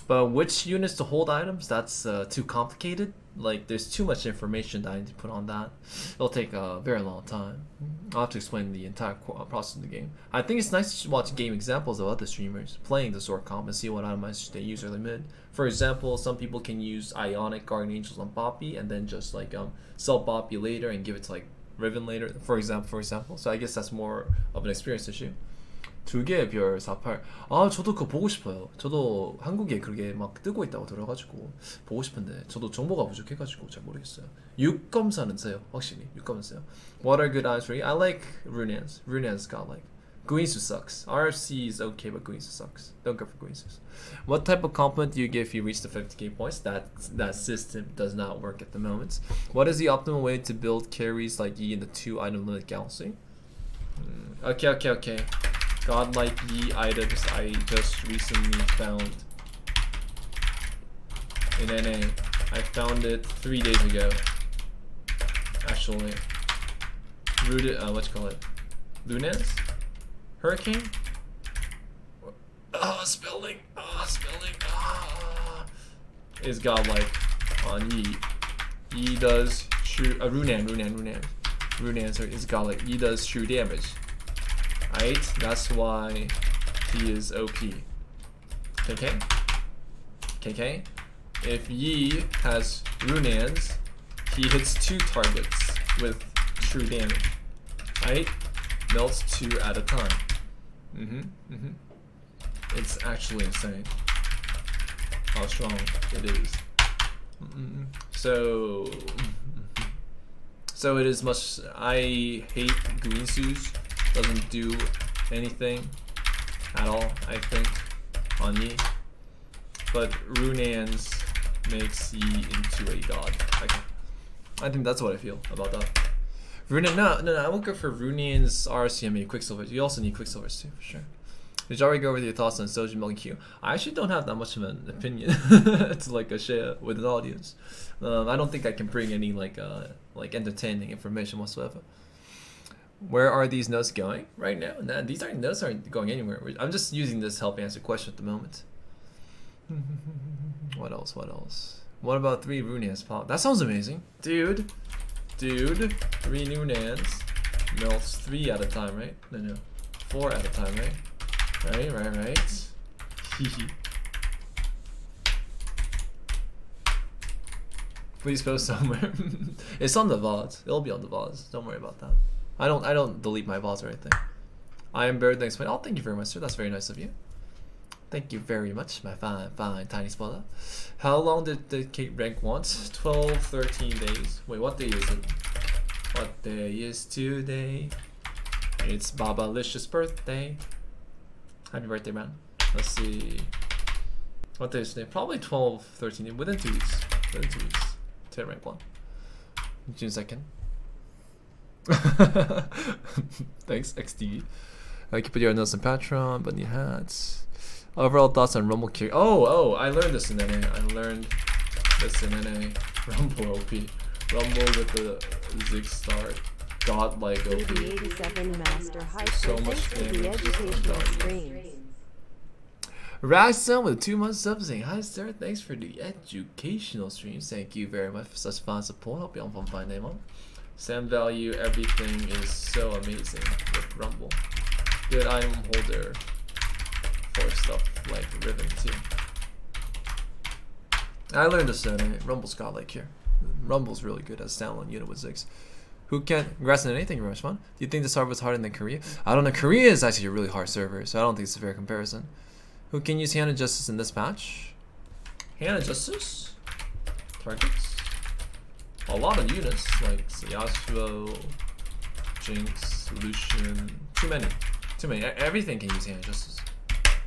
But which units to hold items? That's too complicated. Like there's too much information that I need to put on that. It'll take a very long time. I'll have to explain the entire process of the game. I think it's nice to watch game examples of other streamers playing the sword comp and see what items they use early mid. For example, some people can use Ionic Guardian Angels on Poppy and then just like sell Poppy later and give it to like Riven later. For example. So I guess that's more of an experience issue. 2개 별 48. 아 저도 그거 보고 싶어요. 저도 한국에 그게 막 뜨고 있다고 들어가지고 보고 싶은데 저도 정보가 부족해가지고 잘 모르겠어요. 6검사는 써요. 확실히 6검은 써요. What are good items for you? I like Runeans. Runeans got like Guinsu sucks. RFC is okay, but Guinsu sucks. Don't go for Guinsu. What type of compliment do you give if you reach the 50k points? That system does not work at the moment. What is the optimal way to build carries like Yi in the 2 item limit galaxy? Okay. Godlike Yi items I just recently found in NA. I found it 3 days ago. Actually. Rooted, what you call it? Lunez? Hurricane? Spelling. Is godlike on Yi. Yi does true. Runan. Runan is godlike. Yi does true damage. Right? That's why he is OP. KK? If Yi has Runans, he hits 2 targets with true damage. Right? Melts 2 at a time. It's actually insane how strong it is. So it is much. I hate Guinsu's. Doesn't do anything at all, I think, on Yi. But Runans makes Yi into a god. I think that's what I feel about that. Runan, no, I won't go for Runan's RCMA Quicksilvers. You also need Quicksilvers too, for sure. Did you already go over your thoughts on Soju Milk Q? I actually don't have that much of an opinion to like a share with an audience. I don't think I can bring any like entertaining information whatsoever. Where are these notes going right now? Nah, these notes aren't going anywhere. I'm just using this to help answer questions at the moment. What else? What about 3 Runans pop? That sounds amazing, dude. 3 Runans melts 3 at a time, right? No, 4 at a time, right? Right. Please post somewhere. It's on the VODs. It'll be on the VODs. Don't worry about that. I don't delete my VODs or anything. I am Bird. Thanks. Oh, thank you very much, sir. That's very nice of you. Thank you very much, my fine tiny spoiler. How long did the Kate rank want? 12, 13 days. Wait, what day is it? What day is today? It's Babalicious birthday. Happy birthday, man. Let's see. What day is today? Probably 12, 13, within 2 weeks. To rank 1. June 2nd. Thanks, XD. I can put your notes on Patreon, bunny hats. Overall thoughts on Rumble Q. Oh, I learned this in NA. Rumble OP. Rumble with the Zig start. Godlike OP. Bebe872 Master High So much the educational streams. Raxon with 2 months sub saying, hi sir, thanks for the educational streams. Thank you very much for such fine support. Hope you're on fine name on. Sam value, everything is so amazing with Rumble. Good item holder for stuff like Ribbon too. I learned this in Rumble's godlike here. Rumble's really good as standalone unit with Ziggs. Who can congrats on anything, Rushman? Do you think the server was harder than Korea? I don't know. Korea is actually a really hard server, so I don't think it's a fair comparison. Who can use Hannah Justice in this match? Hannah Justice? Targets? A lot of units, like Yasuo, Jinx, Lucian. Too many. Everything can use Hannah Justice,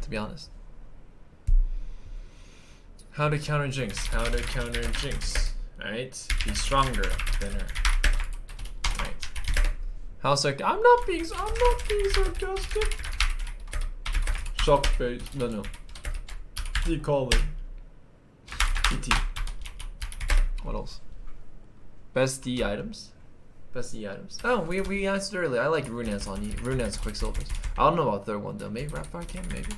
to be honest. How to counter Jinx? Alright? Be stronger than her. Right. I'm not being sarcastic. Shock face. No. You call it. PT. What else? Best D items. Oh, we answered earlier. I like Runans on you. Runans Quicksilvers. I don't know about the third one though. Maybe Rapfire King, maybe.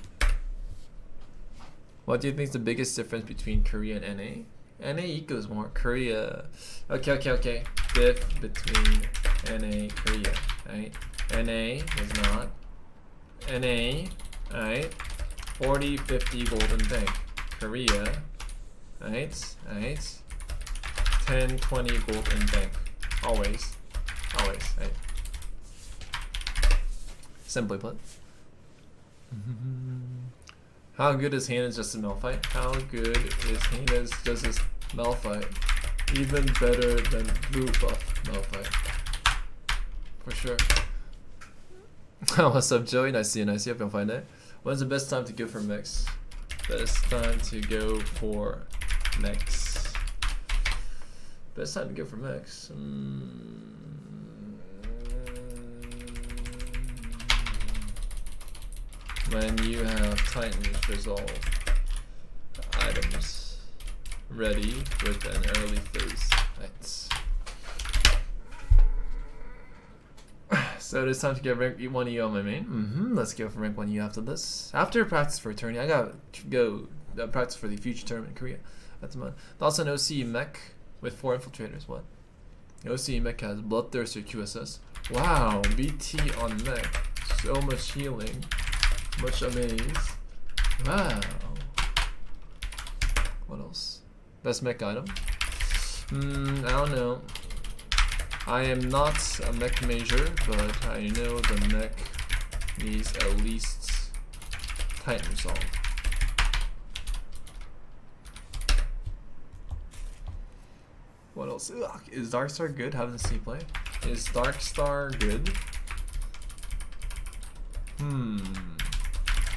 What do you think is the biggest difference between Korea and NA? NA equals more. Korea. Okay. Diff between NA Korea. Right? NA is not. NA. Alright. 40, 50 golden bank. Korea. Alright. 10, 20 golden bank. Always. Right? Simply put. How good is Hannah's Justice Malphite? How good is Hannah's Justice Malphite? Even better than Blue Buff Malphite. For sure. What's up, Joey? Nice to see you. Nice to see you. Hope you're fine day. When's the best time to go for mix? Best time to go for mix. Best time to go for mix. When you have Titans resolve items ready with an early phase. Right. So it is time to get rank 1 EU on my main. Let's go for rank 1 EU after this. After practice for eternity, I gotta go practice for the future tournament in Korea. That's mine. Also an OCE mech with 4 infiltrators. What? The OCE mech has Bloodthirster QSS. Wow, BT on mech. So much healing. Much amaze. Wow. What else? Best mech item? I don't know. I am not a mech major, but I know the mech needs at least Titan resolve. What else? Ugh. Is Darkstar good? Haven't seen play. Is Darkstar good?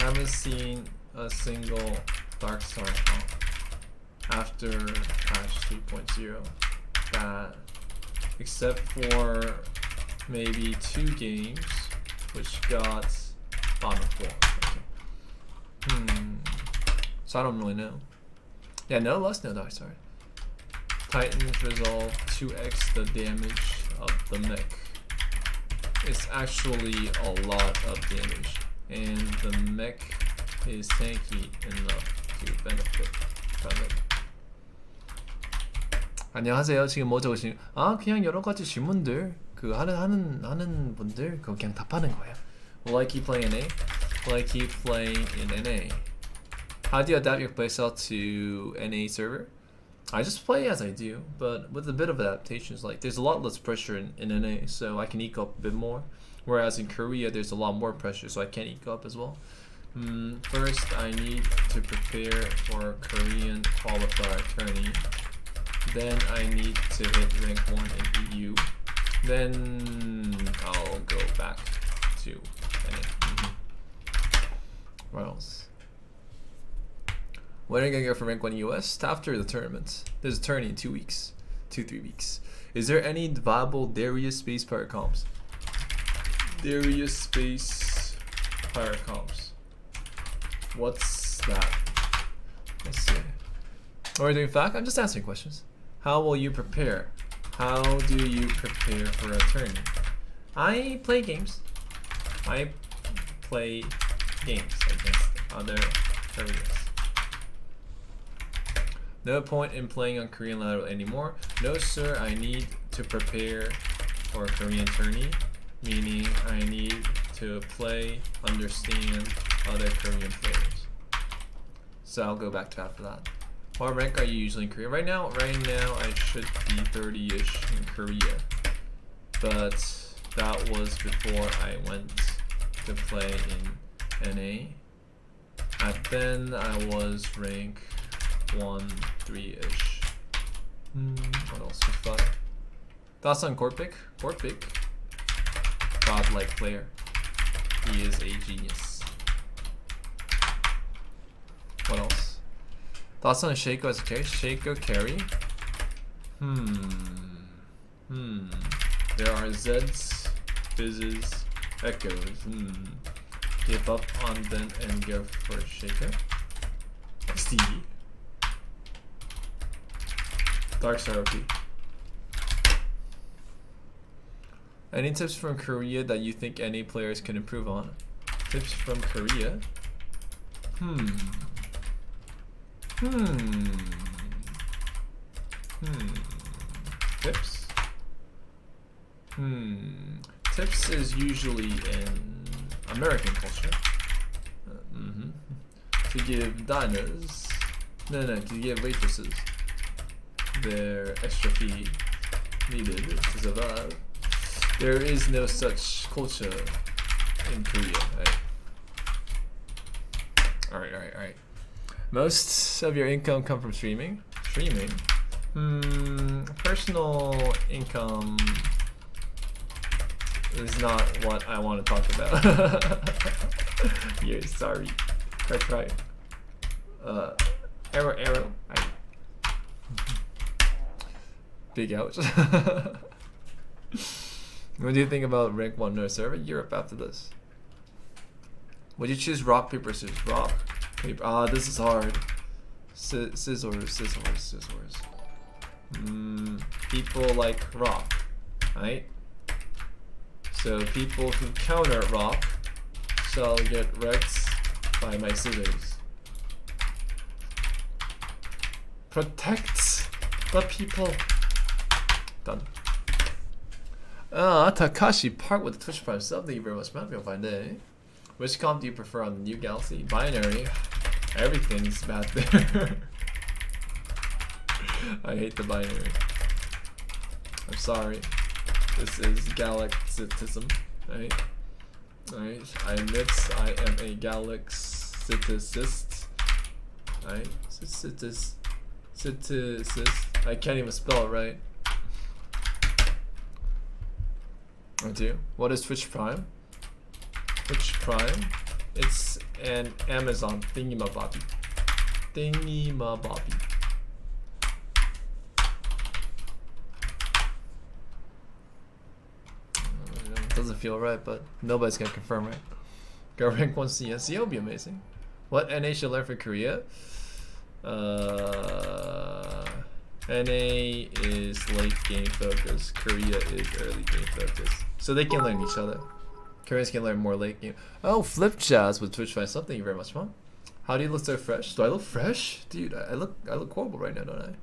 Haven't seen a single Darkstar after patch 3.0 that, except for maybe 2 games which got bottom 4. Okay. So I don't really know. Yeah, no less, no Darkstar. Titans resolve 2x the damage of the mech. It's actually a lot of damage, and the mech is tanky enough to benefit from it. 안녕하세요. 지금 뭐 적으시는? 그냥 여러 가지 질문들 그 하는 분들 그거 그냥 답하는 거예요. Will I keep playing NA? Will I keep playing in NA? How do you adapt your playstyle to NA server? I just play as I do, but with a bit of adaptations. Like there's a lot less pressure in NA, so I can eke up a bit more. Whereas in Korea, there's a lot more pressure, so I can't eke up as well. First, I need to prepare for Korean qualifier tourney. Then I need to hit rank 1 in EU. Then I'll go back to NA. What else? When are you gonna go for rank 1 US? After the tournament. There's a tourney in 2 weeks. 2-3 weeks. Is there any viable Darius space power comps? Darius space power comps. What's that? Let's see. What are you doing, fact? I'm just answering questions. How will you prepare? How do you prepare for a tourney? I play games. I play games against other areas. No point in playing on Korean lateral anymore. No sir, I need to prepare for a Korean tourney, meaning I need to play, understand other Korean players. So I'll go back to after that. What rank are you usually in Korea? Right now I should be 30-ish in Korea. But that was before I went to play in NA. And then I was rank 1-3-ish. What else was fun? Thoughts on Corpic? Corpic, godlike player. He is a genius. What else? Thoughts on Shaco as a carry? Shaco carry? There are Zeds, Fizzes, Echoes. Give up on them and go for Shaco. Stevie. Darkstar OP. Any tips from Korea that you think any players can improve on? Tips from Korea? Tips? Tips is usually in American culture. To give diners, to give waitresses their extra fee needed to survive. There is no such culture in Korea, right? Alright. Most of your income come from streaming. Personal income is not what I want to talk about. Yeah, sorry. Try. Arrow. Big ouch. What do you think about rank 1 nerd server Europe after this? Would you choose rock, paper, scissors? Rock, paper. Ah, this is hard. Scissors. People like rock, right? So people who counter rock shall get wrecked by my scissors. Protect the people. Done. Takashi Park with the Twitch Prime sub. Thank you very much, man. You'll find it. Which comp do you prefer on the new Galaxy? Binary. Everything's bad there. I hate the binary. I'm sorry. This is galaxitism, right? Alright, I admit I am a galaxiticist. Right? Citicist. I can't even spell it right. I do. What is Twitch Prime? Twitch Prime? It's an Amazon thingy-mabobby. Doesn't feel right, but nobody's gonna confirm, right? Go rank 1 CS. Yeah, it'll be amazing. What NA should learn for Korea? NA is late game focus. Korea is early game focus. So they can learn each other. Koreans can learn more late game. Oh, Flip Jazz with Twitch Fight Sub. Thank you very much, man. How do you look so fresh? Do I look fresh? Dude, I look horrible right now, don't I?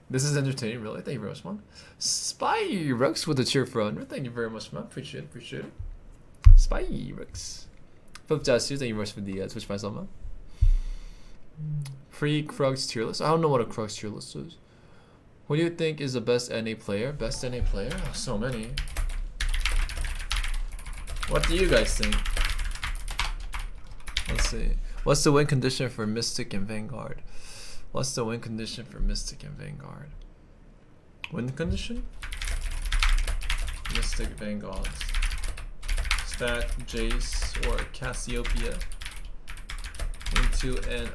This is entertaining, really. Thank you very much, man. Spy Rux with a cheer for honor. Thank you very much, man. Appreciate it. Spy Rux. Flip Jazz too. Thank you very much for the Twitch Fight Sub, man. Free Krugs tier list. I don't know what a Krugs tier list is. Who do you think is the best NA player? Best NA player? Oh, so many. What do you guys think? Let's see. What's the win condition for Mystic and Vanguard? What's the win condition for Mystic and Vanguard? Win condition? Mystic Vanguard. Stack Jace or Cassiopeia into an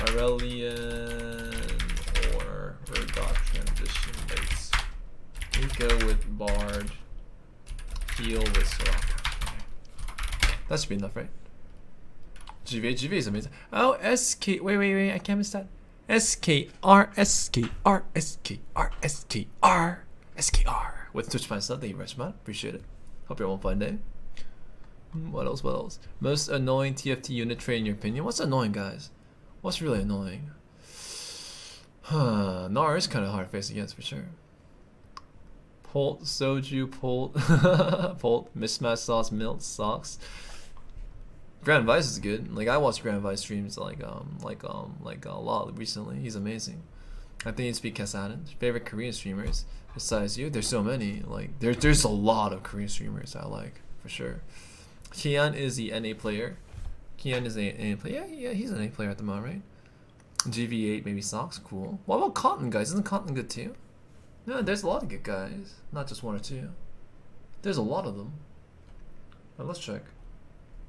Aurelian or Urgot transition base. We go with Bard. Heal with Soraka. That should be enough, right? GV is amazing. Oh, SK. Wait. I can't miss that. SKR with Twitch Prime sub. Thank you very much, man. Appreciate it. Hope you're all fun day. What else? Most annoying TFT unit trait in your opinion? What's annoying, guys? What's really annoying? Nar is kind of hard to face against for sure. Polt, soju, Polt, mismatch sauce, milk, socks. Grand Vice is good. Like I watch Grand Vice streams like a lot recently. He's amazing. I think it's because Adam's favorite Korean streamers besides you. There's so many. Like there's a lot of Korean streamers I like for sure. Kian is the NA player. Kian is an NA player. Yeah, he's an NA player at the moment, right? GV8 maybe socks, cool. What about Cotton, guys? Isn't Cotton good too? No, there's a lot of good guys, not just one or two. There's a lot of them. Now let's check.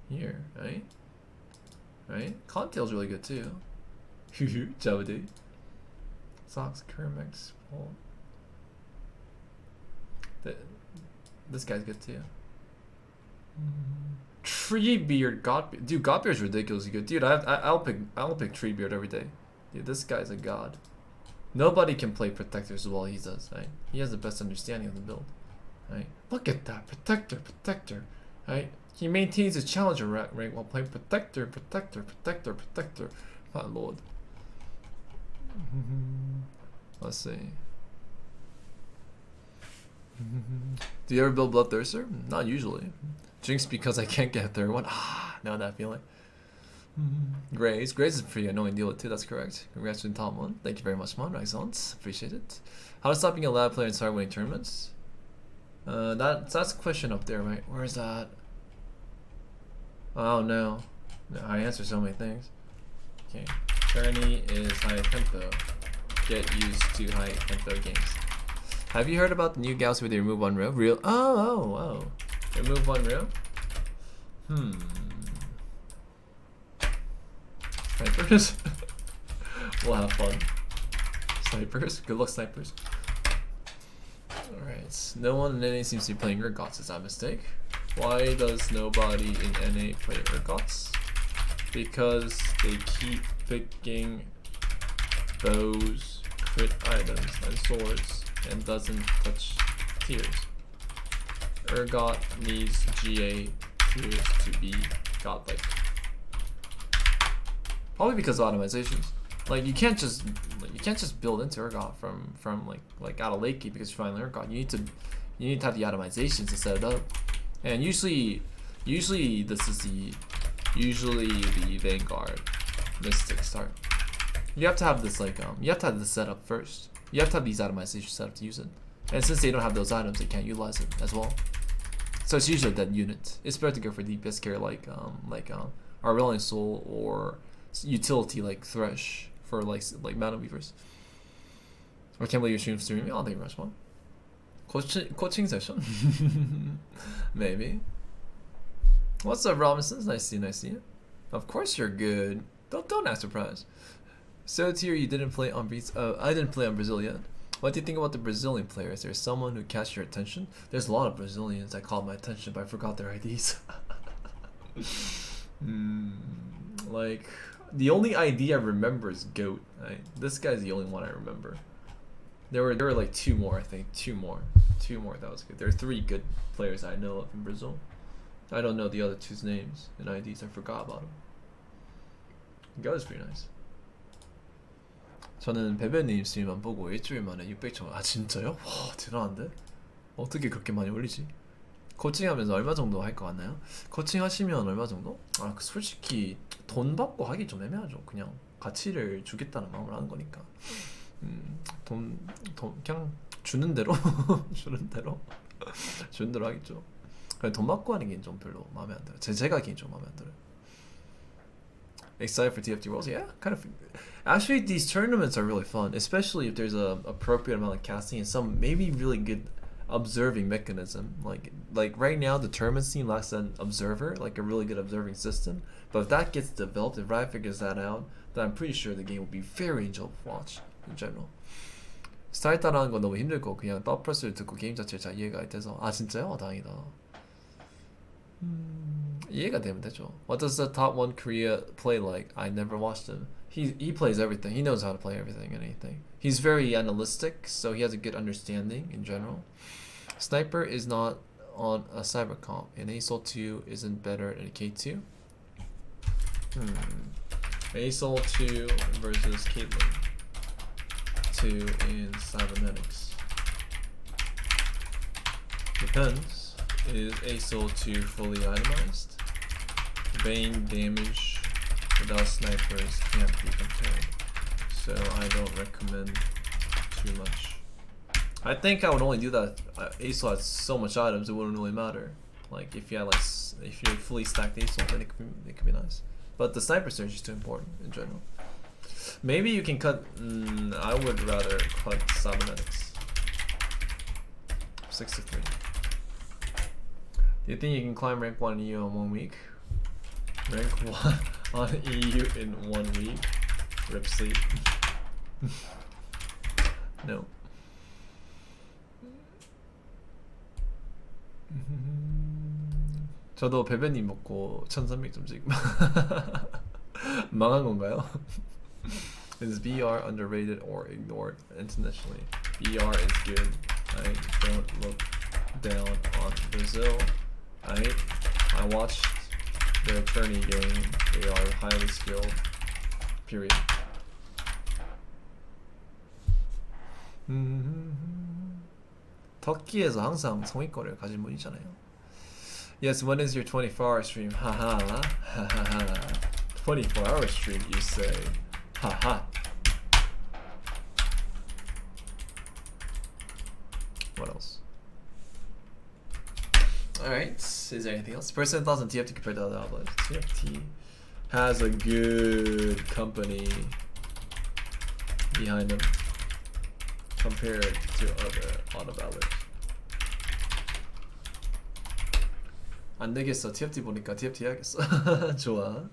Here, right? Contail's really good too. Javadi. Socks, Kermix, Paul. This guy's good too. Treebeard, Godbeard. Dude, Godbeard's ridiculously good. Dude, I'll pick Treebeard every day. Dude, this guy's a god. Nobody can play Protector as well as he does, right? He has the best understanding of the build, right? Look at that, Protector, right? He maintains his Challenger rank while playing Protector. My lord. Let's see. Do you ever build Bloodthirster? Not usually. Jinx because I can't get a third one. Know that feeling. Grace is a pretty annoying deal with too, that's correct. Congrats to the top one. Thank you very much, man. Excellent. Appreciate it. How to stop being a lab player and start winning tournaments? That's a question up there, right? Where is that? Oh no. I answer so many things. Okay. Journey is high tempo. Get used to high tempo games. Have you heard about the new gals where they remove one row? Real? Oh. Remove one row? Snipers? We'll have fun. Snipers? Good luck, snipers. Alright. No one in NA seems to be playing Urgots. Is that a mistake? Why does nobody in NA play Urgots? Because they keep picking bows, crit items, and swords, and doesn't touch tiers. Urgot needs GA tiers to be godlike. Probably because of optimizations. Like you can't just build into Urgot from like out of late game because you're finally Urgot. You need to have the optimizations to set it up. And usually this is the Vanguard Mystic start. You have to have this you have to have this set up first. You have to have these optimizations set up to use it. And since they don't have those items, they can't utilize it as well. So it's usually a dead unit. It's better to go for DPS carry like Aurelion Soul or utility like Thresh for like Mana Weavers. I can't believe you're streaming. Oh, thank you very much, man. Coaching session? Maybe. What's up, Robinsons? Nice to see you. Of course you're good. Don't act surprised. So tier, you didn't play on I didn't play on Brazil yet. What do you think about the Brazilian players? There's someone who catch your attention. There's a lot of Brazilians that caught my attention, but I forgot their IDs. Like the only ID I remember is Goat. Right? This guy's the only one I remember. There were like two more, I think. Two more. That was good. There are 3 good players I know of in Brazil. I don't know the other 2's names and IDs. I forgot about them. Goat is pretty nice. 저는 베베님 스트림만 보고 일주일 만에 600점. 아 진짜요? 와 대단한데? 어떻게 그렇게 많이 올리지? 코칭하면서 얼마 정도 할 것 같나요? 코칭 하시면 얼마 정도? 아 솔직히 돈 받고 하기 좀 애매하죠. 그냥 가치를 주겠다는 마음으로 하는 거니까. 돈 그냥 주는 대로 주는 대로 하겠죠. 그냥 돈 받고 하는 게 좀 별로 마음에 안 들어요. 제가 하기엔 좀 마음에 안 들어요. Excited for TFT Worlds? Yeah, kind of. Actually, these tournaments are really fun, especially if there's a appropriate amount of casting and some maybe really good observing mechanism. Like right now, the tournament scene lacks an observer, like a really good observing system. But if that gets developed, if Riot figures that out, then I'm pretty sure the game will be very enjoyable to watch in general. 스타일 따라하는 건 너무 힘들고 그냥 더프레스를 듣고 게임 자체를 잘 이해가 돼서 아 진짜요? 다행이다. 이해가 되면 되죠. What does the top 1 Korea play like? I never watched him. He plays everything. He knows how to play everything and anything. He's very analytic, so he has a good understanding in general. Sniper is not on a cyber comp, and ASOL 2 isn't better than a K2. ASOL 2 versus Caitlyn 2 in cybernetics. Depends. Is ASOL 2 fully itemized? Bane damage without snipers can't be compared, so I don't recommend too much. I think I would only do that. ASOL has so much items, it wouldn't really matter. Like if you had if you're fully stacked ASOL, then it could be nice. But the sniper surge is too important in general. Maybe you can cut. I would rather cut cybernetics. 63. Do you think you can climb rank 1 EU in 1 week? Rank 1 on EU in 1 week? Rip sleep. No. 저도 베베님 먹고 1300점씩 망한 건가요? Is BR underrated or ignored internationally? BR is good. I don't look down on Brazil. I watched their tourney game. They are highly skilled. Period. 터키에서 항상 성의거리를 가진 분이잖아요. Yes, when is your 24-hour stream? Haha. 24-hour stream, you say. Haha. What else? Alright, is there anything else? Personal thoughts on TFT compared to other outlets? TFT has a good company behind them. compared to other auto ballers. 안 되겠어. TFT 보니까 TFT 해야겠어. 좋아.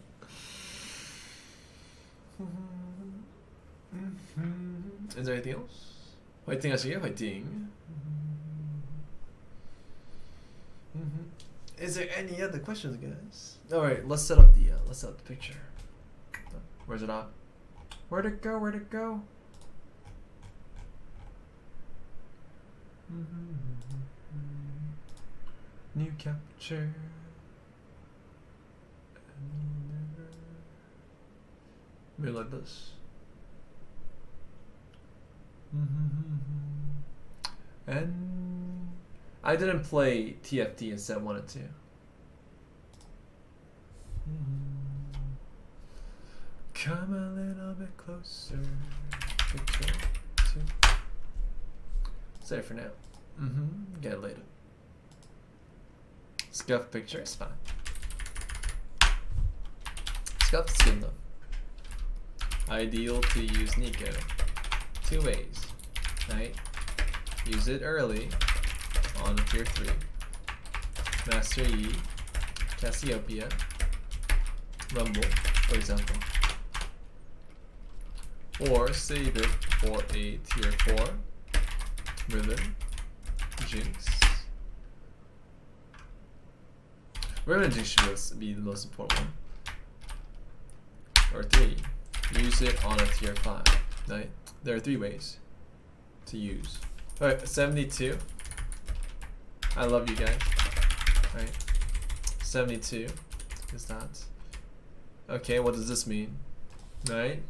Is there anything else? 화이팅 하시게 화이팅. Is there any other questions, guys? All right, let's set up the picture. Where's it at? Where'd it go? Where'd it go? New capture. Maybe like this. And I didn't play TFT in set 1 and 2. Come a little bit closer. Picture 2. Say it for now. Get it later. Scuff picture is fine. Scuff is good enough. Ideal to use Nico. 2 ways, right? Use it early on tier 3. Master Yi, Cassiopeia, Rumble, for example. Or save it for a tier 4. Ribbon, Jinx. Ribbon and Jinx should be the most important one. Or 3. Use it on a tier 5. Right? There are 3 ways to use. Alright, 72. I love you guys. Right? 72 is that. Okay, what does this mean? Right?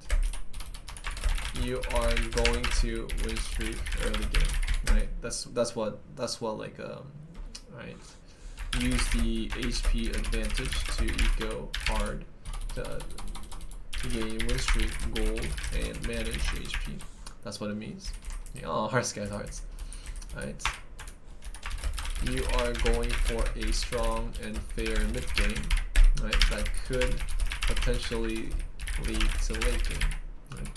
You are going to win streak early game. Right? That's what like right. Use the HP advantage to eco hard to gain win streak, gold, and manage HP. That's what it means. Yeah, oh, hearts, guys, hearts. Right. You are going for a strong and fair mid game, right? That could potentially lead to late game. Right?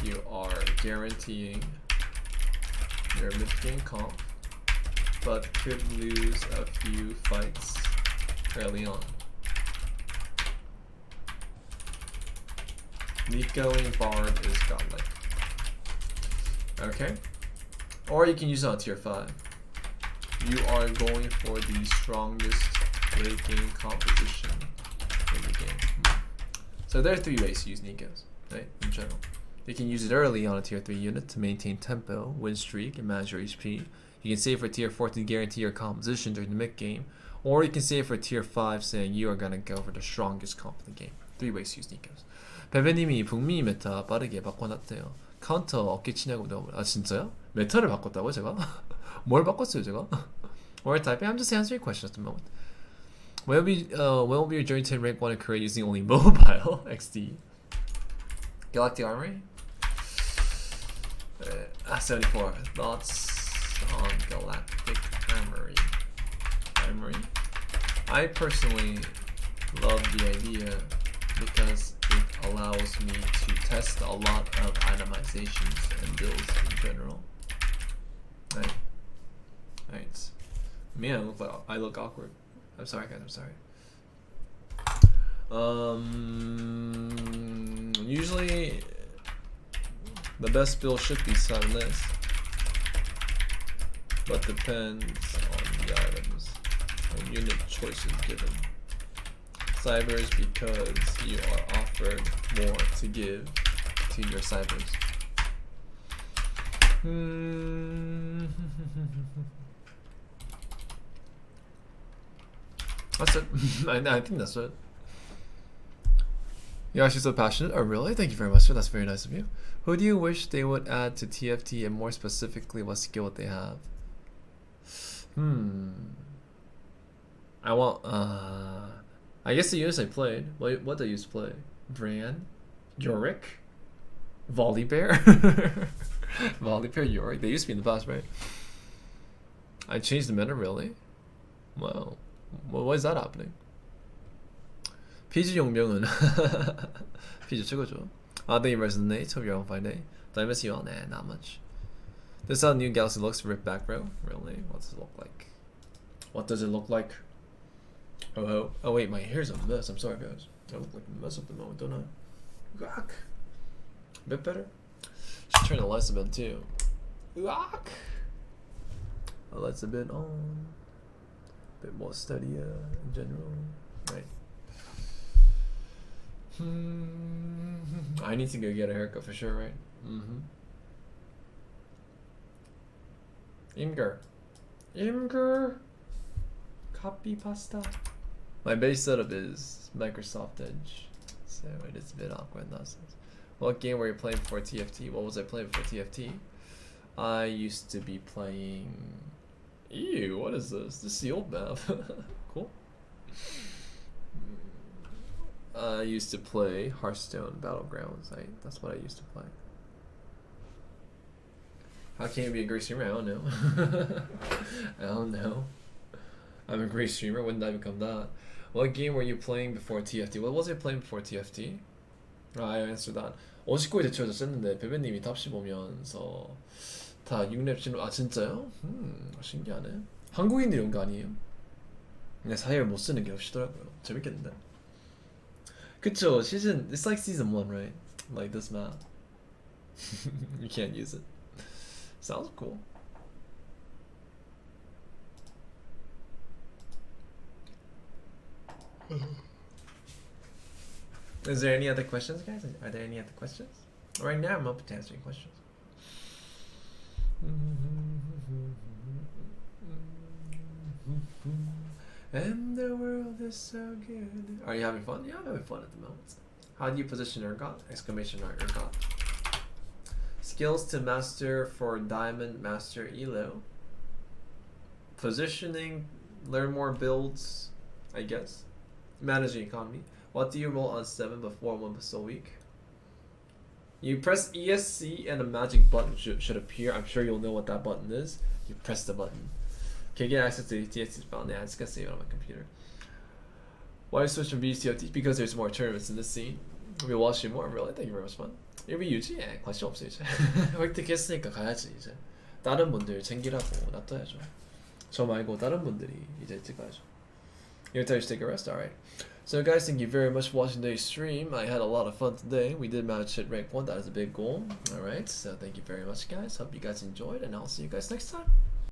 You are guaranteeing your mid game comp, but could lose a few fights early on. Nico and Bard is godlike. Okay? Or you can use it on tier 5. You are going for the strongest late game composition in the game. So there are 3 ways to use Nikos, right? In general. You can use it early on a tier 3 unit to maintain tempo, win streak, and manage your HP. You can save for tier 4 to guarantee your composition during the mid game. Or you can save for tier 5 saying you are gonna go for the strongest comp in the game. 3 ways to use Nikos. 베베님이 북미 메타 빠르게 바꿔놨대요. 카운터 어깨 치냐고 물어보고. 아 진짜요? 메타를 바꿨다고요 제가? 뭘 바꿨어요 제가? Or typing. I'm just answering questions at the moment. When will be your journey to rank 1 in Korea using only mobile XD? Galactic Armory? 74. Thoughts on Galactic Armory? I personally love the idea because it allows me to test a lot of itemizations and builds in general. Right. Right. Man, I look awkward. I'm sorry, guys. I'm sorry. Usually, the best build should be sunless, but depends on the items and unit choices given. Cybers because you are offered more to give to your cybers. That's it. I think that's it. You're actually so passionate. Oh, really? Thank you very much, sir. That's very nice of you. Who do you wish they would add to TFT, and more specifically, what skill would they have? I want. I guess the units I played. What they used to play? Bran, Yorick, Volibear, Volibear, Yorick. They used to be in the past, right? I changed the meta, really? Wow. Well, why is that happening? 피지 용병은 피지 최고죠. I think it resonates. Hope you're on fine day. Did I miss you all? Nah, not much. This is how new Galaxy looks. Ripped back, bro. Really? What does it look like? What does it look like? Oh wait, my hair's a mess. I'm sorry, guys. I look like a mess at the moment, don't I? Yuck. A bit better. Should turn the lights a bit too. Yuck. The lights a bit on. A bit more steadier in general. Right. I need to go get a haircut for sure, right? Imgur. Copy pasta. My base setup is Microsoft Edge, so it is a bit awkward nonsense. What game were you playing before TFT? What was I playing before TFT? I used to be playing... Ew, what is this? This is the old map. Cool. I used to play Hearthstone Battlegrounds. That's what I used to play. How can you be a great streamer? I don't know. I don't know. I'm a great streamer. When did I become that? What game were you playing before TFT? What was I playing before TFT? I answered that. 59에 대처해서 썼는데 베베님이 탑 15면서 다 6렙 신호. 아 진짜요? 신기하네. 한국인들 이런 거 아니에요? 근데 사이를 못 쓰는 게 없시더라고요. 재밌겠는데. 그쵸? 시즌 it's like season 1, right? Like this map. You can't use it. Sounds cool. Is there any other questions, guys? Are there any other questions? Right now, I'm open to answering questions. And the world is so good. Are you having fun? Yeah, I'm having fun at the moment. How do you position Urgot? Exclamation mark Urgot. Skills to master for Diamond Master Elo. Positioning, learn more builds, I guess. Managing economy. What do you roll on 7 before 1 pistol week? You press ESC and a magic button should appear. I'm sure you'll know what that button is. You press the button. Can you get access to TFT spell? Yeah, I just gotta save it on my computer. Why switch from B's to TFT? Because there's more tournaments in this scene. We'll be watching more. Really, thank you very much, fun. You'll be 유지? 예, 관심 없어 이제. 획득했으니까 가야지 이제. 다른 분들 챙기라고 놔둬야죠. 저 말고 다른 분들이 이제 찍어야죠. You're tired to take a rest? Alright. So guys, thank you very much for watching today's stream. I had a lot of fun today. We did manage to hit rank 1. That is a big goal. Alright, so thank you very much guys. Hope you guys enjoyed and I'll see you guys next time.